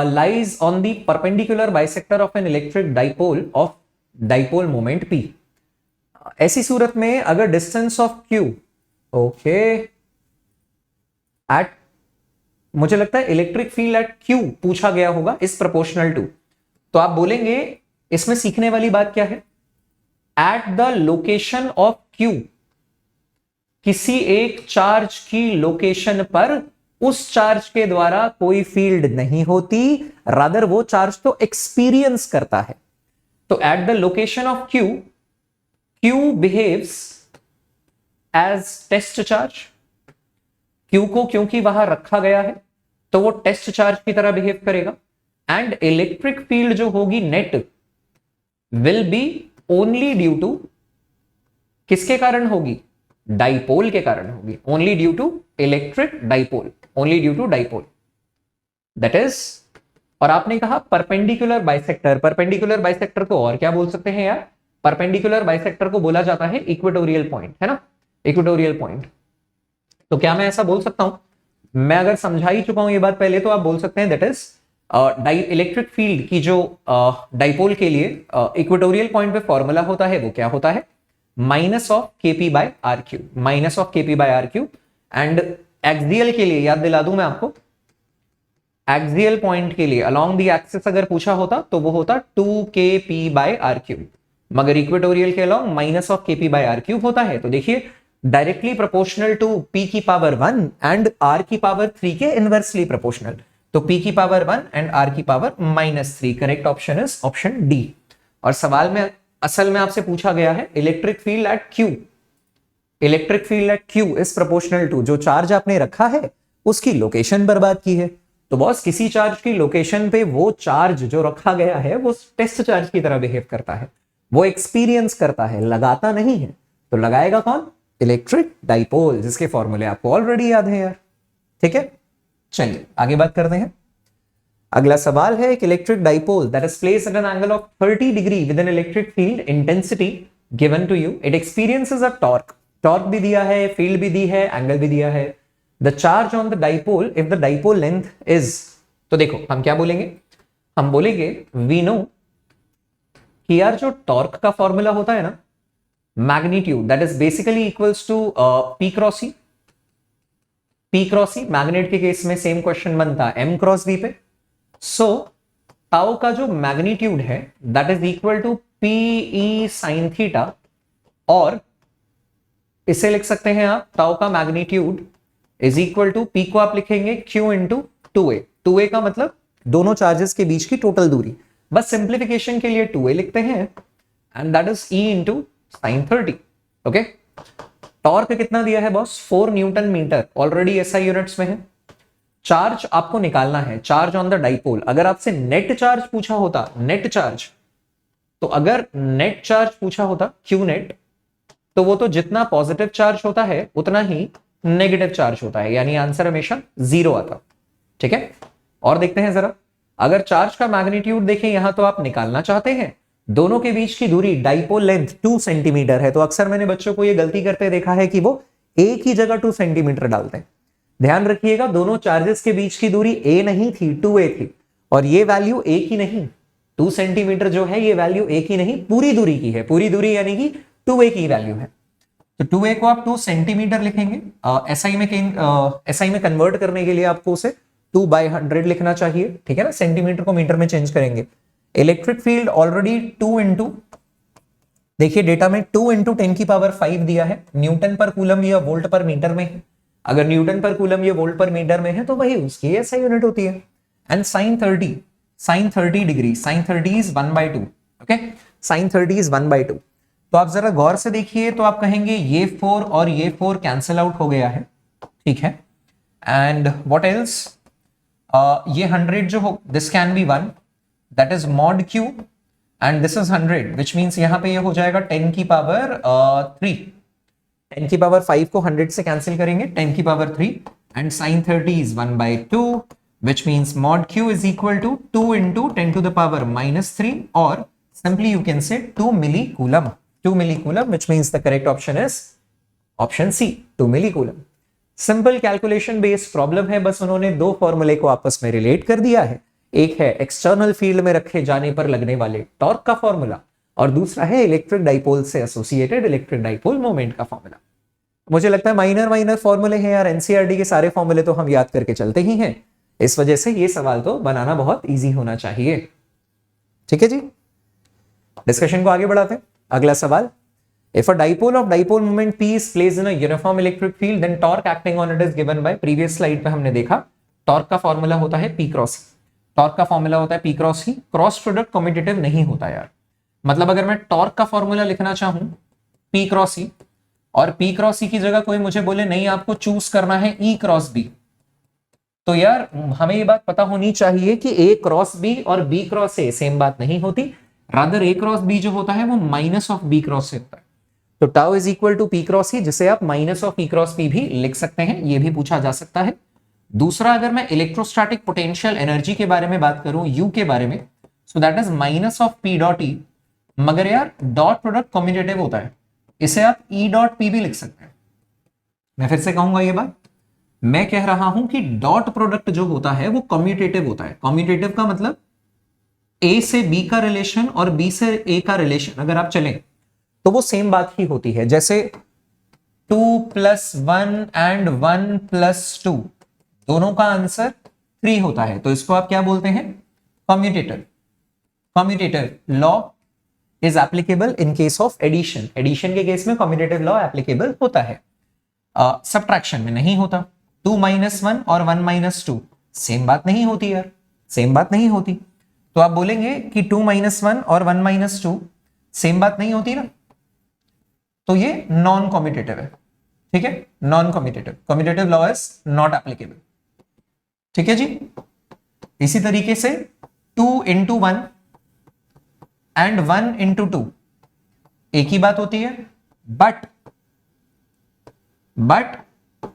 lies on the perpendicular bisector of an electric dipole of dipole moment P। ऐसी सूरत में अगर distance of Q okay at, मुझे लगता है इलेक्ट्रिक फील्ड एट Q पूछा गया होगा इस प्रोपोर्शनल टू, तो आप बोलेंगे इसमें सीखने वाली बात क्या है, eight the location of Q, किसी एक चार्ज की लोकेशन पर उस चार्ज के द्वारा कोई फील्ड नहीं होती, रादर वो चार्ज तो एक्सपीरियंस करता है। तो at the location of Q, Q behaves as test charge, Q को क्योंकि वहां रखा गया है तो वो टेस्ट चार्ज की तरह बिहेव करेगा, एंड इलेक्ट्रिक फील्ड जो होगी net will be only due to, किसके कारण होगी, डाइपोल के कारण होगी, only due to electric dipole, only due to dipole, that is. और आपने कहा परपेंडिकुलर बाइसेक्टर, परपेंडिकुलर बाइसेक्टर को और क्या बोल सकते हैं यार, परपेंडिकुलर बाइसेक्टर को बोला जाता है इक्वेटोरियल पॉइंट, है ना, इक्वेटोरियल पॉइंट। तो क्या मैं ऐसा बोल सकता हूं, मैं अगर समझा ही चुका हूं ये बात पहले, तो आप बोल सकते हैं दैट इज इलेक्ट्रिक फील्ड की जो डाइपोल के लिए इक्वेटोरियल पॉइंट पे फॉर्मूला होता है वो क्या होता है, minus of KP by R cube, minus of KP by R cube. And axial के लिए याद दिला दूं मैं आपको, एक्सियल पॉइंट के लिए अलोंग द एक्सिस अगर पूछा होता तो वो होता 2KP बाय आर क्यूब, मगर इक्वेटोरियल के along minus of KP by R cube होता है। तो देखिए डायरेक्टली प्रोपोर्शनल टू P की पावर 1 एंड R की पावर 3 के इनवर्सली प्रोपोर्शनल। तो P की पावर 1 एंड R की power -3। Correct option is option D. और सवाल में असल में आपसे पूछा गया है electric field at Q, electric field at Q is proportional to जो चार्ज आपने रखा है उसकी लोकेशन बर्बाद की है। तो बॉस किसी चार्ज की लोकेशन पे वो चार्ज जो रखा गया है वो टेस्ट चार्ज की तरह बिहेव करता है, वो एक्सपीरियंस करता है, लगाता नहीं है। तो लगाएगा कौन? इलेक्ट्रिक डाइपोल, जिसके फॉर्मूले आपको ऑलरेडी याद है यार। ठीक है, चलिए आगे बात करते हैं। अगला सवाल है एक electric dipole that is placed at an angle of 30 degree with an electric field intensity given to you, it experiences a torque, torque भी दिया है, फील्ड भी दी है, एंगल भी दिया है। The charge on the dipole if the dipole length is, तो देखो हम क्या बोलेंगे, हम बोलेंगे वी नो कि यार जो टॉर्क का फॉर्मूला होता है ना, magnitude that is basically equals to P cross C। P cross C magnet के केस में सेम क्वेश्चन बनता है M क्रॉस V पे। सो टाउ का जो मैग्नीट्यूड है that is equal to PE sine theta, और इसे लिख सकते हैं आप टाउ का magnitude is equal to P को आप लिखेंगे Q इंटू 2A। 2A का मतलब दोनों चार्जेस के बीच की टोटल दूरी, बस सिंप्लीफिकेशन के लिए 2A लिखते हैं and that is E into sine 30। Okay, torque कितना दिया है boss? 4 newton metre, already SI units में है। चार्ज आपको निकालना है, चार्ज ऑन द डाइपोल। अगर आपसे नेट चार्ज पूछा होता, नेट चार्ज, तो अगर नेट चार्ज पूछा होता Q नेट, तो वो तो जितना पॉजिटिव चार्ज होता है उतना ही नेगेटिव चार्ज होता है, यानी आंसर हमेशा 0 आता। ठीक है, और देखते हैं जरा, अगर चार्ज का मैग्नीट्यूड देखें यहां, तो आप निकालना चाहते हैं दोनों के बीच की दूरी, डाइपोल लेंथ 2 सेंटीमीटर है, तो अक्सर मैंने बच्चों को यह गलती करते देखा है कि वो एक ही जगह 2 सेंटीमीटर डालते हैं। ध्यान रखिएगा, दोनों चार्जेस के बीच की दूरी A नहीं थी, 2A थी, और ये वैल्यू एक ही नहीं, 2 सेंटीमीटर जो है ये वैल्यू एक ही नहीं, पूरी दूरी की है, पूरी दूरी यानी कि 2A की वैल्यू है। तो 2A को आप 2 सेंटीमीटर लिखेंगे। SI में कन्वर्ट करने के लिए आपको उसे 2/100 लिखना चाहिए, ठीक है ना, सेंटीमीटर को मीटर में चेंज करेंगे। इलेक्ट्रिक फील्ड ऑलरेडी 2 इंटू, देखिए डेटा में 2 इंटू 10 की पावर 5 दिया है, न्यूटन पर कूलम या वोल्ट पर मीटर में है। अगर न्यूटन पर कूलम या वोल्ट पर मीटर में है तो वही उसकी SI यूनिट होती है। And sine 30 degree, sine 30 is 1/2। Okay, sine 30 is 1/2। तो आप जरा गौर से देखिए, तो आप कहेंगे ये 4 और ये 4 कैंसिल आउट हो गया है, ठीक है। एंड व्हाट एल्स, ये 100 जो हो, this can be 1, that is mod Q, and this is 100 which means यहां पे ये हो जाएगा 10 की पावर 3। 10 की पावर 5 को 100 से कैंसिल करेंगे, 10 की power 3, and sine 30 is 1/2 which means mod Q is equal to 2 into 10 to the power -3, और simply you can say 2 milli coulomb, 2 milli coulomb, which means the correct option is option C, 2 milli coulomb. Simple calculation based problem है, बस उन्होंने दो फॉर्मूले को आपस में relate कर दिया है। एक है एक्सटर्नल फील्ड में रखे जाने पर लगने वाले टॉर्क का फॉर्मूला, और दूसरा है इलेक्ट्रिक डाइपोल से एसोसिएटेड इलेक्ट्रिक डाइपोल मोमेंट का फॉर्मूला। मुझे लगता है माइनर फॉर्मूले हैं यार, एनसीईआरटी के सारे फॉर्मूले तो हम याद करके चलते ही हैं, इस वजह से ये सवाल तो बनाना बहुत ईजी होना चाहिए। ठीक है जी, डिस्कशन को आगे बढ़ाते हैं। अगला सवाल, if a dipole of dipole moment P is placed in a uniform electric field then torque acting on it is given by, previous slide पे हमने देखा टॉर्क का फॉर्मूला होता है P क्रॉस C, टॉर्क का फॉर्मूला होता है P cross C, cross product commutative नहीं होता यार। मतलब अगर मैं टॉर्क का फॉर्मूला लिखना चाहूं P क्रॉस C, और P क्रॉस C की जगह कोई मुझे बोले नहीं आपको चूज करना है E क्रॉस B, तो यार हमें ये बात पता होनी चाहिए कि A क्रॉस B और B क्रॉस A सेम बात नहीं होती, रादर A क्रॉस B जो होता है वो माइनस ऑफ B क्रॉस से होता है। तो tau is equal to P cross C, जिसे आप minus of E cross P भी लिख सकते हैं, ये भी पूछा जा सकता है। दूसरा, अगर मैं इलेक्ट्रोस्टैटिक पोटेंशियल एनर्जी के बारे में बात करूं, U के बारे में, so that is minus of P dot E, मगर यार डॉट प्रोडक्ट कम्यूटेटिव होता है, इसे आप E डॉट P भी लिख सकते हैं। मैं फिर से कहूंगा ये बात, मैं कह रहा हूं कि डॉट प्रोडक्ट जो होता है वो कम्यूटेटिव होता है। कम्यूटेटिव का मतलब A से B का रिलेशन और B से A का रिलेशन अगर आप चलें तो वो सेम बात ही होती है। जैसे 2 + 1 एंड 1 + 2 दोनों का आंसर 3 होता है, तो इसको आप क्या बोलते हैं? Commutative. Commutative law is applicable in case of addition, addition के केस में कम्यूटेटिव लॉ एप्लीकेबल होता है, सब्ट्रैक्शन में नहीं होता। 2 - 1 और 1 - 2 सेम बात नहीं होती यार, सेम बात नहीं होती। तो आप बोलेंगे कि 2 - 1 और 1 - 2 सेम बात नहीं होती ना, तो ये नॉन कॉम्यूटेटिव है। ठीक है, non commutative, commutative law is not applicable. ठीक है जी। इसी तरीके से 2 × 1 एंड 1 × 2 एक ही बात होती है, बट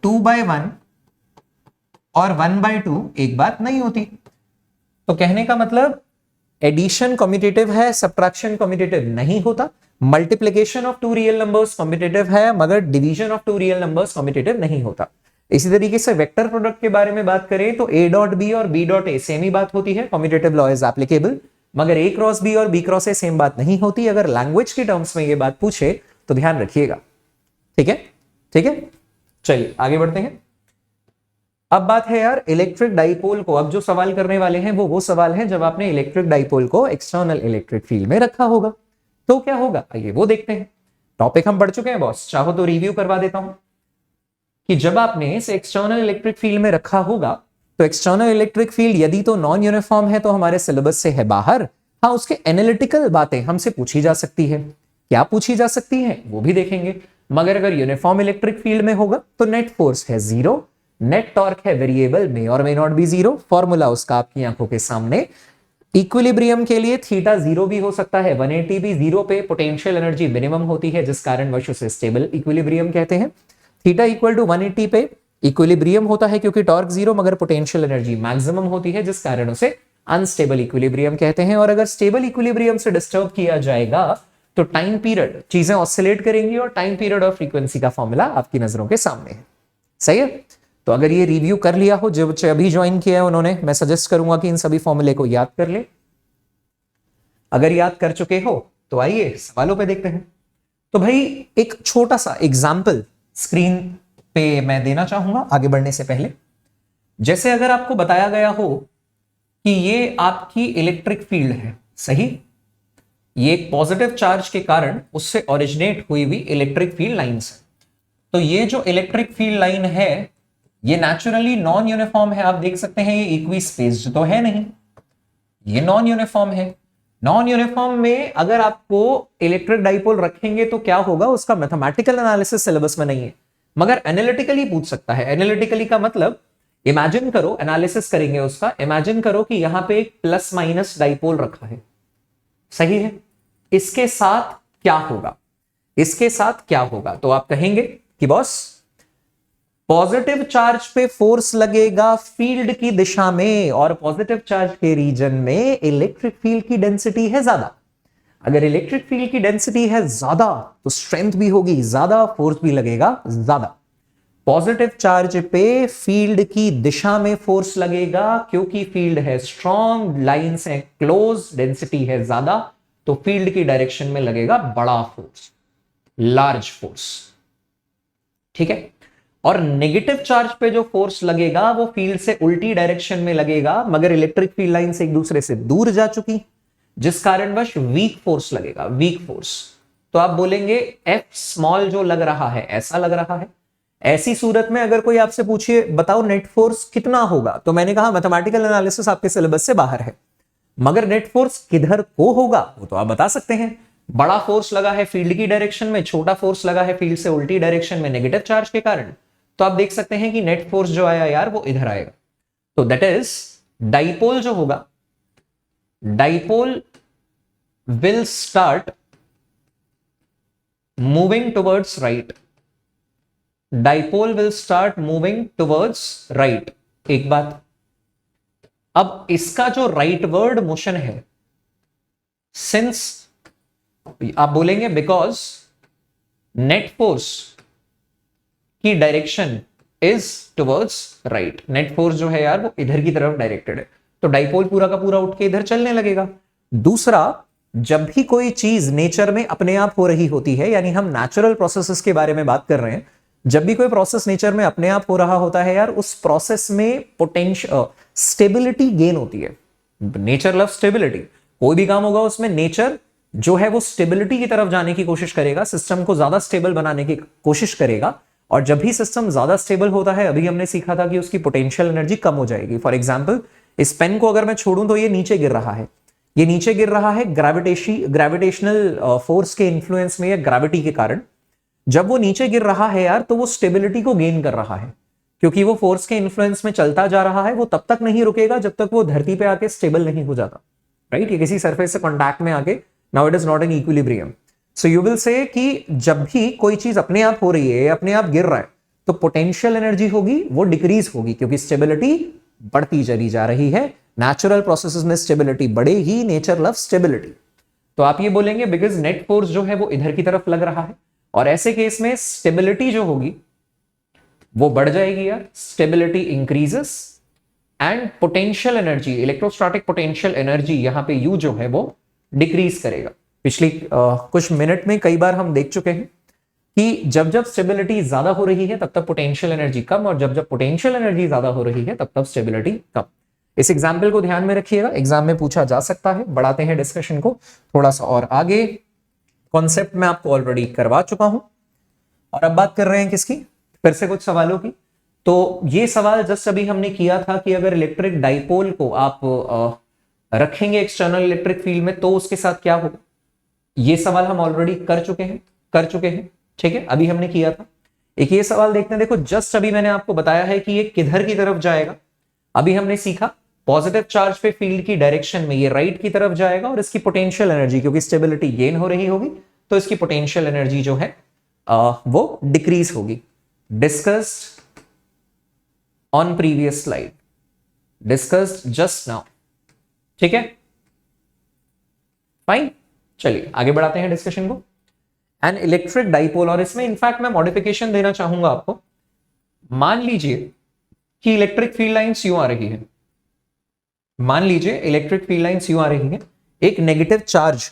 2/1 और 1/2 एक बात नहीं होती। तो कहने का मतलब एडिशन कॉम्यूटेटिव है, सब्ट्रैक्शन कॉम्यूटेटिव नहीं होता। Multiplication of two real numbers commutative है, मगर division of two real numbers commutative नहीं होता। इसी तरीके से वेक्टर प्रोडक्ट के बारे में बात करें तो A.B और B.A सेम ही बात होती है, कॉम्यूटेटिव लॉ इज एप्लीकेबल। मगर A क्रॉस B और B क्रॉस A सेम बात नहीं होती। अगर लैंग्वेज की टर्म्स में ये बात पूछे तो ध्यान रखिएगा। ठीक है, ठीक है, चलिए आगे बढ़ते हैं। अब बात है यार इलेक्ट्रिक डाइपोल को, अब जो सवाल करने वाले हैं वो सवाल है जब आपने इलेक्ट्रिक डाइपोल को एक्सटर्नल इलेक्ट्रिक फील्ड में रखा होगा तो क्या होगा, आइए वो देखते हैं। टॉपिक हम पढ़ चुके हैं बॉस, चाहो तो रिव्यू करवा देता हूं कि जब आपने इसे एक्सटर्नल इलेक्ट्रिक फील्ड में रखा होगा तो एक्सटर्नल इलेक्ट्रिक फील्ड यदि तो नॉन यूनिफॉर्म है तो हमारे सिलेबस से है बाहर। हाँ, उसके एनालिटिकल बातें हमसे पूछी जा सकती है, क्या पूछी जा सकती है वो भी देखेंगे। मगर अगर यूनिफॉर्म इलेक्ट्रिक फील्ड में होगा तो नेट फोर्स है 0, नेट टॉर्क है वेरिएबल, मे और मे नॉट बी 0। फॉर्मूला उसका आपकी आंखों के सामने। इक्विलिब्रियम के लिए थीटा 0 भी हो सकता है, 180 भी 0 पे पोटेंशियल एनर्जी मिनिमम होती है, जिस कारण वश उसे स्टेबल इक्विलिब्रियम कहते हैं। थीटा इक्वल टू 180 पे इक्विलिब्रियम होता है क्योंकि टॉर्क 0 मगर पोटेंशियल एनर्जी मैक्सिमम होती है, जिस कारण उसे अनस्टेबल इक्विलिब्रियम कहते हैं। और अगर स्टेबल इक्विलिब्रियम से डिस्टर्ब किया जाएगा तो टाइम पीरियड, चीजें ऑसिलेट करेंगी और टाइम पीरियड और फ्रीक्वेंसी का फॉर्मूला आपकी नजरों के सामने है। सही है, तो अगर ये रिव्यू कर लिया हो, जो बच्चे अभी ज्वाइन किया है उन्होंने, मैं सजेस्ट करूंगा कि इन सभी फॉर्मूले को याद कर ले। अगर याद कर चुके हो तो आइए सवालों पे देखते हैं। तो भाई एक छोटा सा एग्जाम्पल स्क्रीन पे मैं देना चाहूंगा आगे बढ़ने से पहले। जैसे अगर आपको बताया गया हो कि ये आपकी इलेक्ट्रिक फील्ड है, सही, ये एक पॉजिटिव चार्ज के कारण उससे ओरिजिनेट हुई हुई इलेक्ट्रिक फील्ड लाइंस है। तो ये जो इलेक्ट्रिक फील्ड लाइन है ये नेचुरली नॉन यूनिफॉर्म है। आप देख सकते हैं ये इक्वी स्पेस्ड तो है नहीं, ये नॉन यूनिफॉर्म है। नॉन यूनिफॉर्म में अगर आपको इलेक्ट्रिक डाइपोल रखेंगे तो क्या होगा, उसका मैथमेटिकल एनालिसिस सिलेबस में नहीं है, मगर एनालिटिकली पूछ सकता है। एनालिटिकली का मतलब इमेजिन करो, एनालिसिस करेंगे उसका, इमेजिन करो कि यहां पे एक प्लस माइनस डाइपोल रखा है, सही है, इसके साथ क्या होगा, इसके साथ क्या होगा। तो आप कहेंगे कि बॉस पॉजिटिव चार्ज पे फोर्स लगेगा फील्ड की दिशा में और पॉजिटिव चार्ज के रीजन में इलेक्ट्रिक फील्ड की डेंसिटी है ज्यादा। अगर इलेक्ट्रिक फील्ड की डेंसिटी है ज्यादा तो स्ट्रेंथ भी होगी ज्यादा, फोर्स भी लगेगा ज्यादा। पॉजिटिव चार्ज पे फील्ड की दिशा में फोर्स लगेगा क्योंकि फील्ड है स्ट्रॉन्ग, लाइंस है क्लोज, डेंसिटी है ज्यादा, तो फील्ड की डायरेक्शन में लगेगा बड़ा फोर्स, लार्ज फोर्स। ठीक है, और नेगेटिव चार्ज पे जो फोर्स लगेगा वो फील्ड से उल्टी डायरेक्शन में लगेगा, मगर इलेक्ट्रिक फील्ड लाइन से एक दूसरे से दूर जा चुकी, जिस कारणवश वीक फोर्स लगेगा, वीक फोर्स। तो आप बोलेंगे एफ स्मॉल जो लग रहा है ऐसा लग रहा है। ऐसी सूरत में अगर कोई आपसे पूछे बताओ नेट फोर्स कितना होगा, तो मैंने कहा मैथमेटिकल एनालिसिस आपके सिलेबस से बाहर है, मगर नेट फोर्स किधर को होगा वो तो आप बता सकते हैं। बड़ा फोर्स लगा है फील्ड की डायरेक्शन में, छोटा फोर्स लगा है फील्ड से उल्टी डायरेक्शन में नेगेटिव चार्ज के कारण, तो आप देख सकते हैं कि नेट फोर्स जो आया यार वो इधर आएगा। तो दैट इज डाइपोल जो होगा, dipole will start moving towards right, dipole will start moving towards right. एक बात, अब इसका जो राइटवर्ड मोशन है, सिंस आप बोलेंगे बिकॉज नेट फोर्स की direction is towards right, net force जो है यार वो इधर की तरफ डायरेक्टेड है, तो डाइपोल पूरा का पूरा उठ के इधर चलने लगेगा। दूसरा, जब भी कोई चीज नेचर में अपने आप हो रही होती है, यानी हम नेचुरल प्रोसेसेस के बारे में बात कर रहे हैं, जब भी कोई प्रोसेस नेचर में अपने आप हो रहा होता है यार, उस प्रोसेस में पोटेंशियल स्टेबिलिटी गेन होती है। नेचर लव स्टेबिलिटी, कोई भी काम होगा उसमें नेचर जो है वो स्टेबिलिटी की तरफ जाने की कोशिश करेगा, सिस्टम को ज्यादा स्टेबल बनाने की कोशिश करेगा, और जब भी सिस्टम ज्यादा स्टेबल होता है, अभी हमने सीखा था कि उसकी पोटेंशियल एनर्जी कम हो जाएगी। फॉर एग्जाम्पल, इस पेन को अगर मैं छोड़ूं तो ये नीचे गिर रहा है, ये नीचे गिर रहा है ग्रेविटेशनल फोर्स के इन्फ्लुएंस में या ग्रेविटी के कारण। जब वो नीचे गिर रहा है यार, तो वो स्टेबिलिटी को गेन कर रहा है, क्योंकि वो फोर्स के इन्फ्लुएंस में चलता जा रहा है। वो तब तक नहीं रुकेगा जब तक वो धरती पे आके स्टेबल नहीं हो जाता, राइट? ये किसी सरफेस से कॉन्टैक्ट में आके, now it is not an equilibrium. So you will say कि जब भी कोई चीज अपने आप हो रही है, अपने आप गिर रहा है, तो पोटेंशियल एनर्जी होगी वो डिक्रीज होगी, क्योंकि स्टेबिलिटी बढ़ती चली जा रही है। नेचुरल प्रोसेसेस में स्टेबिलिटी बढ़ेगी, नेचर लव स्टेबिलिटी। तो आप ये बोलेंगे बिकॉज नेट फोर्स जो है वो इधर की तरफ लग रहा है, और ऐसे केस में स्टेबिलिटी जो होगी वो बढ़ जाएगी यार, stability increases and potential energy, electrostatic potential energy यहां पे यू जो है वो डिक्रीज करेगा। पिछली कुछ मिनट में कई बार हम देख चुके हैं कि जब जब स्टेबिलिटी ज्यादा हो रही है तब तब पोटेंशियल एनर्जी कम, और जब जब पोटेंशियल एनर्जी ज्यादा हो रही है तब तब स्टेबिलिटी कम। इस एग्जाम्पल को ध्यान में रखिएगा, एग्जाम में पूछा जा सकता है। बढ़ाते हैं डिस्कशन को थोड़ा सा और आगे। कॉन्सेप्ट में आपको ऑलरेडी करवा चुका हूं, और अब बात कर रहे हैं किसकी, फिर से कुछ सवालों की। तो ये सवाल जस्ट अभी हमने किया था कि अगर इलेक्ट्रिक डाइपोल को आप रखेंगे एक्सटर्नल इलेक्ट्रिक फील्ड में तो उसके साथ क्या होगा। ये सवाल हम ऑलरेडी कर चुके हैं, ठीक है, अभी हमने किया था। एक ये सवाल देखते हैं, देखो जस्ट अभी मैंने आपको बताया है कि ये किधर की तरफ जाएगा। अभी हमने सीखा पॉजिटिव चार्ज पे फील्ड की डायरेक्शन में ये राइट की तरफ जाएगा, और इसकी पोटेंशियल एनर्जी, क्योंकि स्टेबिलिटी गेन हो रही होगी, तो इसकी पोटेंशियल एनर्जी जो है वो डिक्रीज होगी। Discussed on previous slide, discussed just now, ठीक है, फाइन। चलिए आगे बढ़ाते हैं डिस्कशन को। एन इलेक्ट्रिक डाइपोल, और इसमें इनफैक्ट मैं मॉडिफिकेशन देना चाहूंगा आपको। मान लीजिए कि इलेक्ट्रिक फील्ड लाइंस यूं आ रही है, मान लीजिए इलेक्ट्रिक फील्ड लाइंस यूं आ रही है, एक नेगेटिव चार्ज,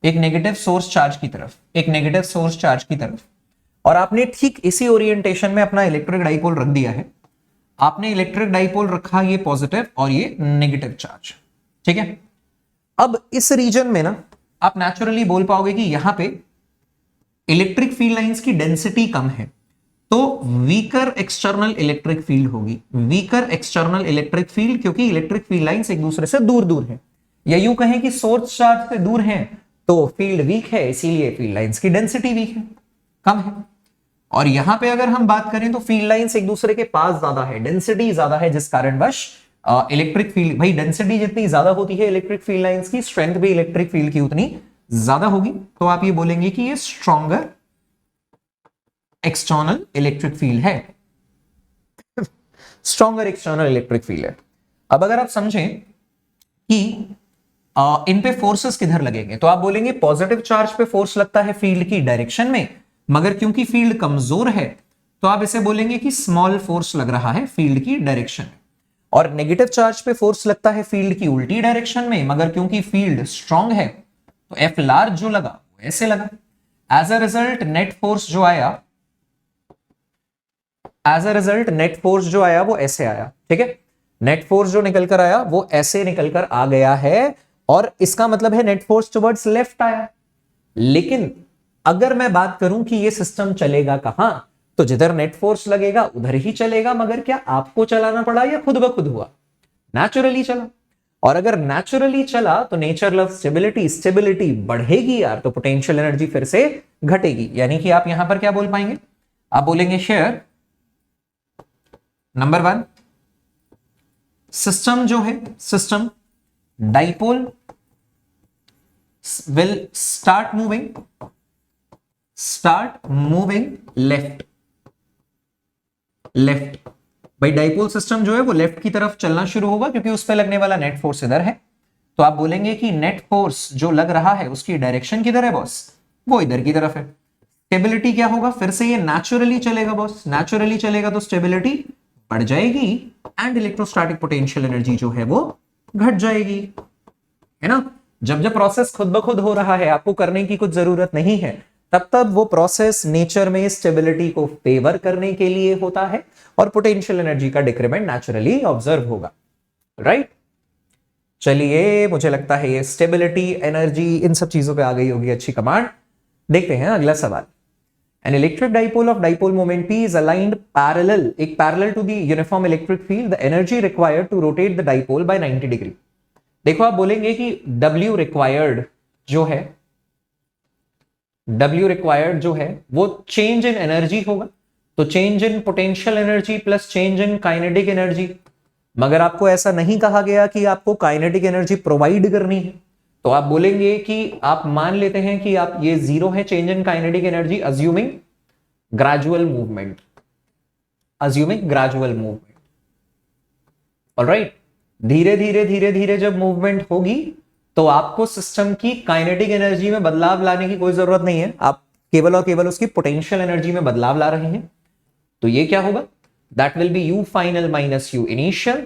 एक नेगेटिव सोर्स चार्ज की तरफ, एक नेगेटिव सोर्स चार्ज की तरफ, और आपने ठीक इसी ओरिएंटेशन में अपना इलेक्ट्रिक डाइपोल रख दिया है। आपने इलेक्ट्रिक डाइपोल रखा ये पॉजिटिव और ये नेगेटिव चार्ज, ठीक है। अब इस रीजन में ना आप नेचुरली बोल पाओगे कि यहां पे इलेक्ट्रिक फील्ड लाइंस की डेंसिटी कम है, तो वीकर एक्सटर्नल इलेक्ट्रिक फील्ड होगी, वीकर एक्सटर्नल इलेक्ट्रिक फील्ड, क्योंकि इलेक्ट्रिक फील्ड लाइंस एक दूसरे से दूर दूर है, या यूं कहें कि सोर्स चार्ज से दूर है तो फील्ड वीक है, इसीलिए फील्ड लाइंस की डेंसिटी वीक है, कम है। और यहां पे अगर हम बात करें तो फील्ड लाइंस एक दूसरे के पास ज्यादा है, डेंसिटी ज्यादा है, जिस कारणवश इलेक्ट्रिक फील्ड, भाई डेंसिटी जितनी ज्यादा होती है इलेक्ट्रिक फील्ड लाइंस की, स्ट्रेंथ भी इलेक्ट्रिक फील्ड की उतनी ज्यादा होगी। तो आप ये बोलेंगे कि ये स्ट्रॉन्गर एक्सटर्नल इलेक्ट्रिक फील्ड है, स्ट्रॉन्गर एक्सटर्नल इलेक्ट्रिक फील्ड है। अब अगर आप समझें कि इन पे फोर्सेस किधर लगेंगे, तो आप बोलेंगे पॉजिटिव चार्ज पे फोर्स लगता है फील्ड की डायरेक्शन में, मगर क्योंकि फील्ड कमजोर है तो आप इसे बोलेंगे कि स्मॉल फोर्स लग रहा है फील्ड की डायरेक्शन में। और नेगेटिव चार्ज पे फोर्स लगता है फील्ड की उल्टी डायरेक्शन में, मगर क्योंकि फील्ड स्ट्रांग है तो एफ लार्ज जो लगा वो ऐसे लगा। As a result net force जो आया, as a result net force जो आया वो ऐसे आया, ठीक है। नेट फोर्स जो निकल कर आया वो ऐसे निकल कर आ गया है, और इसका मतलब है नेट फोर्स टुवर्ड्स लेफ्ट आया। लेकिन अगर मैं बात करूं कि ये सिस्टम चलेगा कहां, तो जिधर नेट फोर्स लगेगा उधर ही चलेगा, मगर क्या आपको चलाना पड़ा या खुद ब खुद हुआ? नेचुरली चला। और अगर नेचुरली चला तो नेचर लव स्टेबिलिटी, स्टेबिलिटी बढ़ेगी यार, तो पोटेंशियल एनर्जी फिर से घटेगी। यानी कि आप यहां पर क्या बोल पाएंगे, आप बोलेंगे शेयर नंबर 1, सिस्टम जो है, system dipole will start moving left. भाई डाइपोल सिस्टम जो है वो लेफ्ट की तरफ चलना शुरू होगा, क्योंकि उस पर लगने वाला नेट फोर्स इधर है। तो आप बोलेंगे कि नेट फोर्स जो लग रहा है उसकी डायरेक्शन किधर है बॉस, वो इधर की तरफ है। स्टेबिलिटी क्या होगा, फिर से ये नेचुरली चलेगा बॉस, नेचुरली चलेगा तो स्टेबिलिटी बढ़ जाएगी एंड इलेक्ट्रोस्टैटिक पोटेंशियल एनर्जी जो है वो घट जाएगी, है ना। जब जब प्रोसेस खुद ब खुद हो रहा है, आपको करने की कुछ जरूरत नहीं है, तब तब वो प्रोसेस नेचर में स्टेबिलिटी को फेवर करने के लिए होता है, और पोटेंशियल एनर्जी का डिक्रीमेंट नेचुरली ऑब्जर्व होगा, राइट। चलिए मुझे लगता है ये स्टेबिलिटी, एनर्जी, इन सब चीजों पे आ गई होगी अच्छी कमांड। देखते हैं अगला सवाल। An electric dipole of dipole moment P is aligned parallel, एक parallel to the uniform electric field. The energy required to rotate the dipole by 90 degree. देखो आप बोलेंगे कि W required जो है, W required जो है वो change in energy होगा, तो change in potential energy plus change in kinetic energy. मगर आपको ऐसा नहीं कहा गया कि आपको काइनेटिक एनर्जी प्रोवाइड करनी है, तो आप बोलेंगे कि आप मान लेते हैं कि आप ये जीरो है change in kinetic energy, assuming gradual movement, alright. धीरे धीरे जब मूवमेंट होगी तो आपको सिस्टम की काइनेटिक एनर्जी में बदलाव लाने की कोई जरूरत नहीं है, आप केवल और केवल उसकी पोटेंशियल एनर्जी में बदलाव ला रहे हैं। तो ये क्या होगा, that will B u final minus u initial.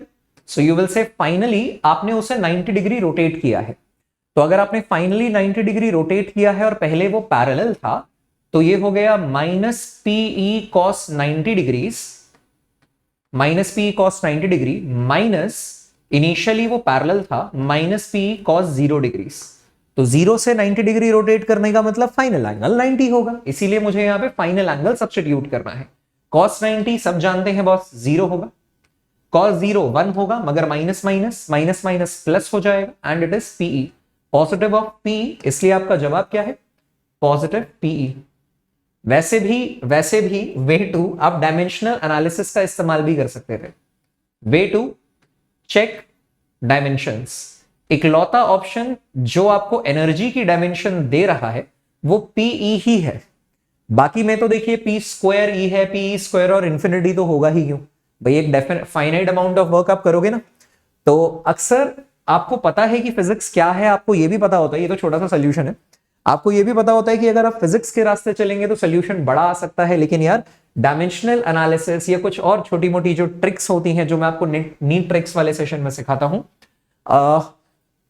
So you will say finally आपने उसे 90 डिग्री रोटेट किया है, तो अगर आपने फाइनली 90 डिग्री रोटेट किया है और पहले वो पैरेलल था, तो ये हो गया minus PE cos 90 degrees, minus PE cos 90 degree minus initially वो पैरेलल था माइनस पीई कॉस 0 डिग्रीज। तो 0 से 90 डिग्री रोटेट करने का मतलब फाइनल एंगल 90 होगा, इसीलिए मुझे यहां पे फाइनल एंगल सब्स्टिट्यूट करना है। कॉस 90 सब जानते हैं बॉस 0 होगा, कॉस 0 1 होगा, मगर minus minus minus minus plus हो जाएगा and it is PE, positive of PE, इसलिए आपका जवाब क्या है, पॉजिटिव पीई। वैसे भी वे टू आप डायमेंशनल एनालिसिस का इस्तेमाल भी कर सकते थे, वे टू चेक डायमेंशंस। इकलौता ऑप्शन जो आपको एनर्जी की डायमेंशन दे रहा है वो पीई ही है, बाकी में तो देखिए पी स्क्वायर ई है, पी स्क्वायर और इंफिनिटी तो होगा ही क्यों भाई, एक definite finite amount of work आप करोगे ना, तो अक्सर आपको पता है कि फिजिक्स क्या है, आपको यह भी पता होता है, ये तो छोटा सा सोल्यूशन है, आपको यह भी पता होता है कि अगर आप फिजिक्स के रास्ते चलेंगे तो सोल्यूशन बड़ा आ सकता है, लेकिन यार डायमेंशनल एनालिसिस या कुछ और छोटी मोटी जो ट्रिक्स होती हैं जो मैं आपको नीट ट्रिक्स वाले सेशन में सिखाता हूं,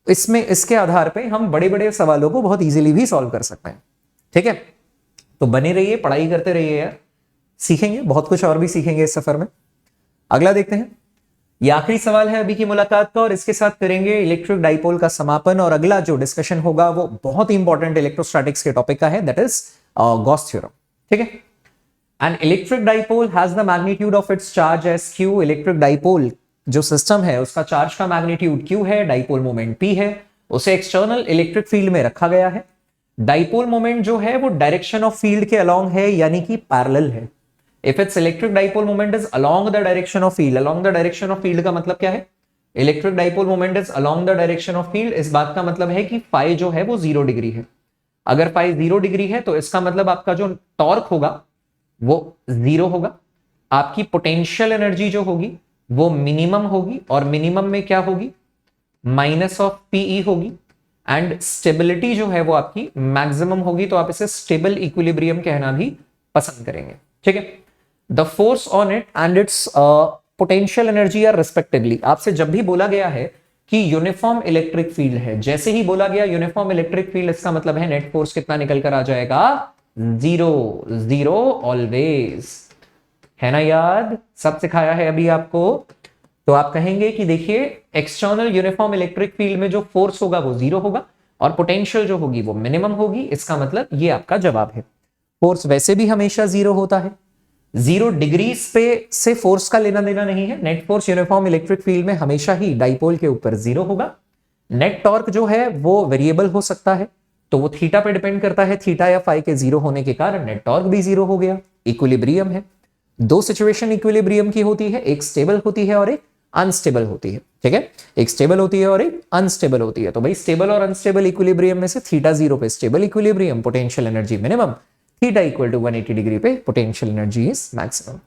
इसमें इसके आधार पे हम बड़े बड़े सवालों को बहुत इजीली भी सॉल्व कर सकते हैं। ठीक है, तो बने रहिए, पढ़ाई करते रहिए यार, सीखेंगे बहुत कुछ और भी सीखेंगे इस सफर में। अगला देखते हैं, ये आखिरी सवाल है अभी की मुलाकात का और इसके साथ करेंगे इलेक्ट्रिक डाइपोल का समापन, और अगला जो डिस्कशन होगा वो बहुत इंपॉर्टेंट इलेक्ट्रोस्टैटिक्स के टॉपिक का है, दैट इज गॉस थ्योरम। ठीक है, an electric dipole has the magnitude of its charge as Q. Electric dipole जो सिस्टम है उसका चार्ज का मैग्नीट्यूड क्यू है, डाइपोल मोमेंट पी है, उसे एक्सटर्नल इलेक्ट्रिक फील्ड में रखा गया है। डाइपोल मोमेंट जो है वो डायरेक्शन ऑफ फील्ड के अलोंग है, यानी कि पैरेलल है। If its electric dipole moment is along the direction of field, along the direction of field का मतलब क्या है, electric dipole moment is along the direction of field, इस बात का मतलब है कि फाई जो है वो 0 डिग्री है। अगर फाई 0 डिग्री है तो इसका मतलब आपका जो टॉर्क होगा वो 0 होगा, आपकी पोटेंशियल एनर्जी जो होगी वो मिनिमम होगी, और मिनिमम में क्या होगी, माइनस ऑफ पीई होगी, एंड स्टेबिलिटी जो है वो आपकी मैक्सिमम होगी, तो आप इसे स्टेबल इक्विलिब्रियम कहना भी पसंद करेंगे। ठीक है, the force on it and its potential energy are respectively. आपसे जब भी बोला गया है कि यूनिफॉर्म इलेक्ट्रिक फील्ड है, जैसे ही बोला गया यूनिफॉर्म इलेक्ट्रिक फील्ड, इसका मतलब है नेट फोर्स कितना निकल कर आ जाएगा, 0 ऑलवेज, है ना याद, सब सिखाया है अभी आपको। तो आप कहेंगे कि देखिए एक्सटर्नल यूनिफॉर्म इलेक्ट्रिक फील्ड में जो फोर्स होगा वो 0 होगा और पोटेंशियल जो होगी वो मिनिमम होगी, इसका मतलब ये आपका जवाब है। फोर्स वैसे भी हमेशा 0 होता है, 0 डिग्रीज पे से फोर्स का लेना देना नहीं है। Net force uniform electric field में हमेशा ही डाइपोल के ऊपर 0 होगा। नेट टॉर्क जो है वो वेरिएबल हो सकता है, तो वो थीटा पे डिपेंड करता है, थीटा या फाई के 0 होने के कारण नेट टॉर्क भी 0 हो गया। इक्विलिब्रियम है, दो सिचुएशन इक्विलिब्रियम की होती है, एक स्टेबल होती है और एक अनस्टेबल होती है। ठीक है, एक स्टेबल होती है और एक अनस्टेबल होती है। तो भाई स्टेबल और अनस्टेबल इक्विलिब्रियम में से थीटा 0 पे stable equilibrium, potential energy minimum, theta equal to 180 degree पे पोटेंशियल एनर्जी इज मैक्सिमम।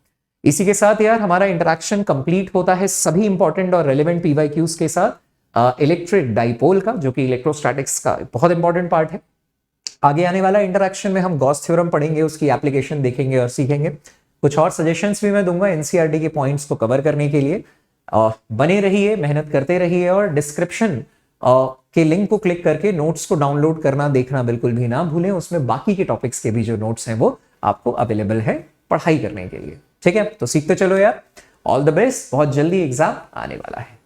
इसी के साथ यार हमारा इंटरेक्शन कंप्लीट होता है सभी इंपॉर्टेंट और रेलेवेंट पीवाईक्यूज के साथ इलेक्ट्रिक डाइपोल का, जो कि इलेक्ट्रोस्टैटिक्स का बहुत इंपॉर्टेंट पार्ट है। आगे आने वाला इंटरेक्शन में हम गॉस थ्योरम पढ़ेंगे, उसकी एप्लीकेशन देखेंगे और सीखेंगे। कुछ और सजेशंस भी मैं दूंगा एनसीईआरटी के पॉइंट्स को कवर करने के लिए। बने रहिए, मेहनत करते रहिए, और डिस्क्रिप्शन के लिंक को क्लिक करके नोट्स को डाउनलोड करना देखना बिल्कुल भी ना भूलें। उसमें बाकी के टॉपिक्स के भी जो नोट्स हैं वो आपको अवेलेबल है पढ़ाई करने के लिए। ठीक है, तो सीखते चलो यार, ऑल द बेस्ट, बहुत जल्दी एग्जाम आने वाला है।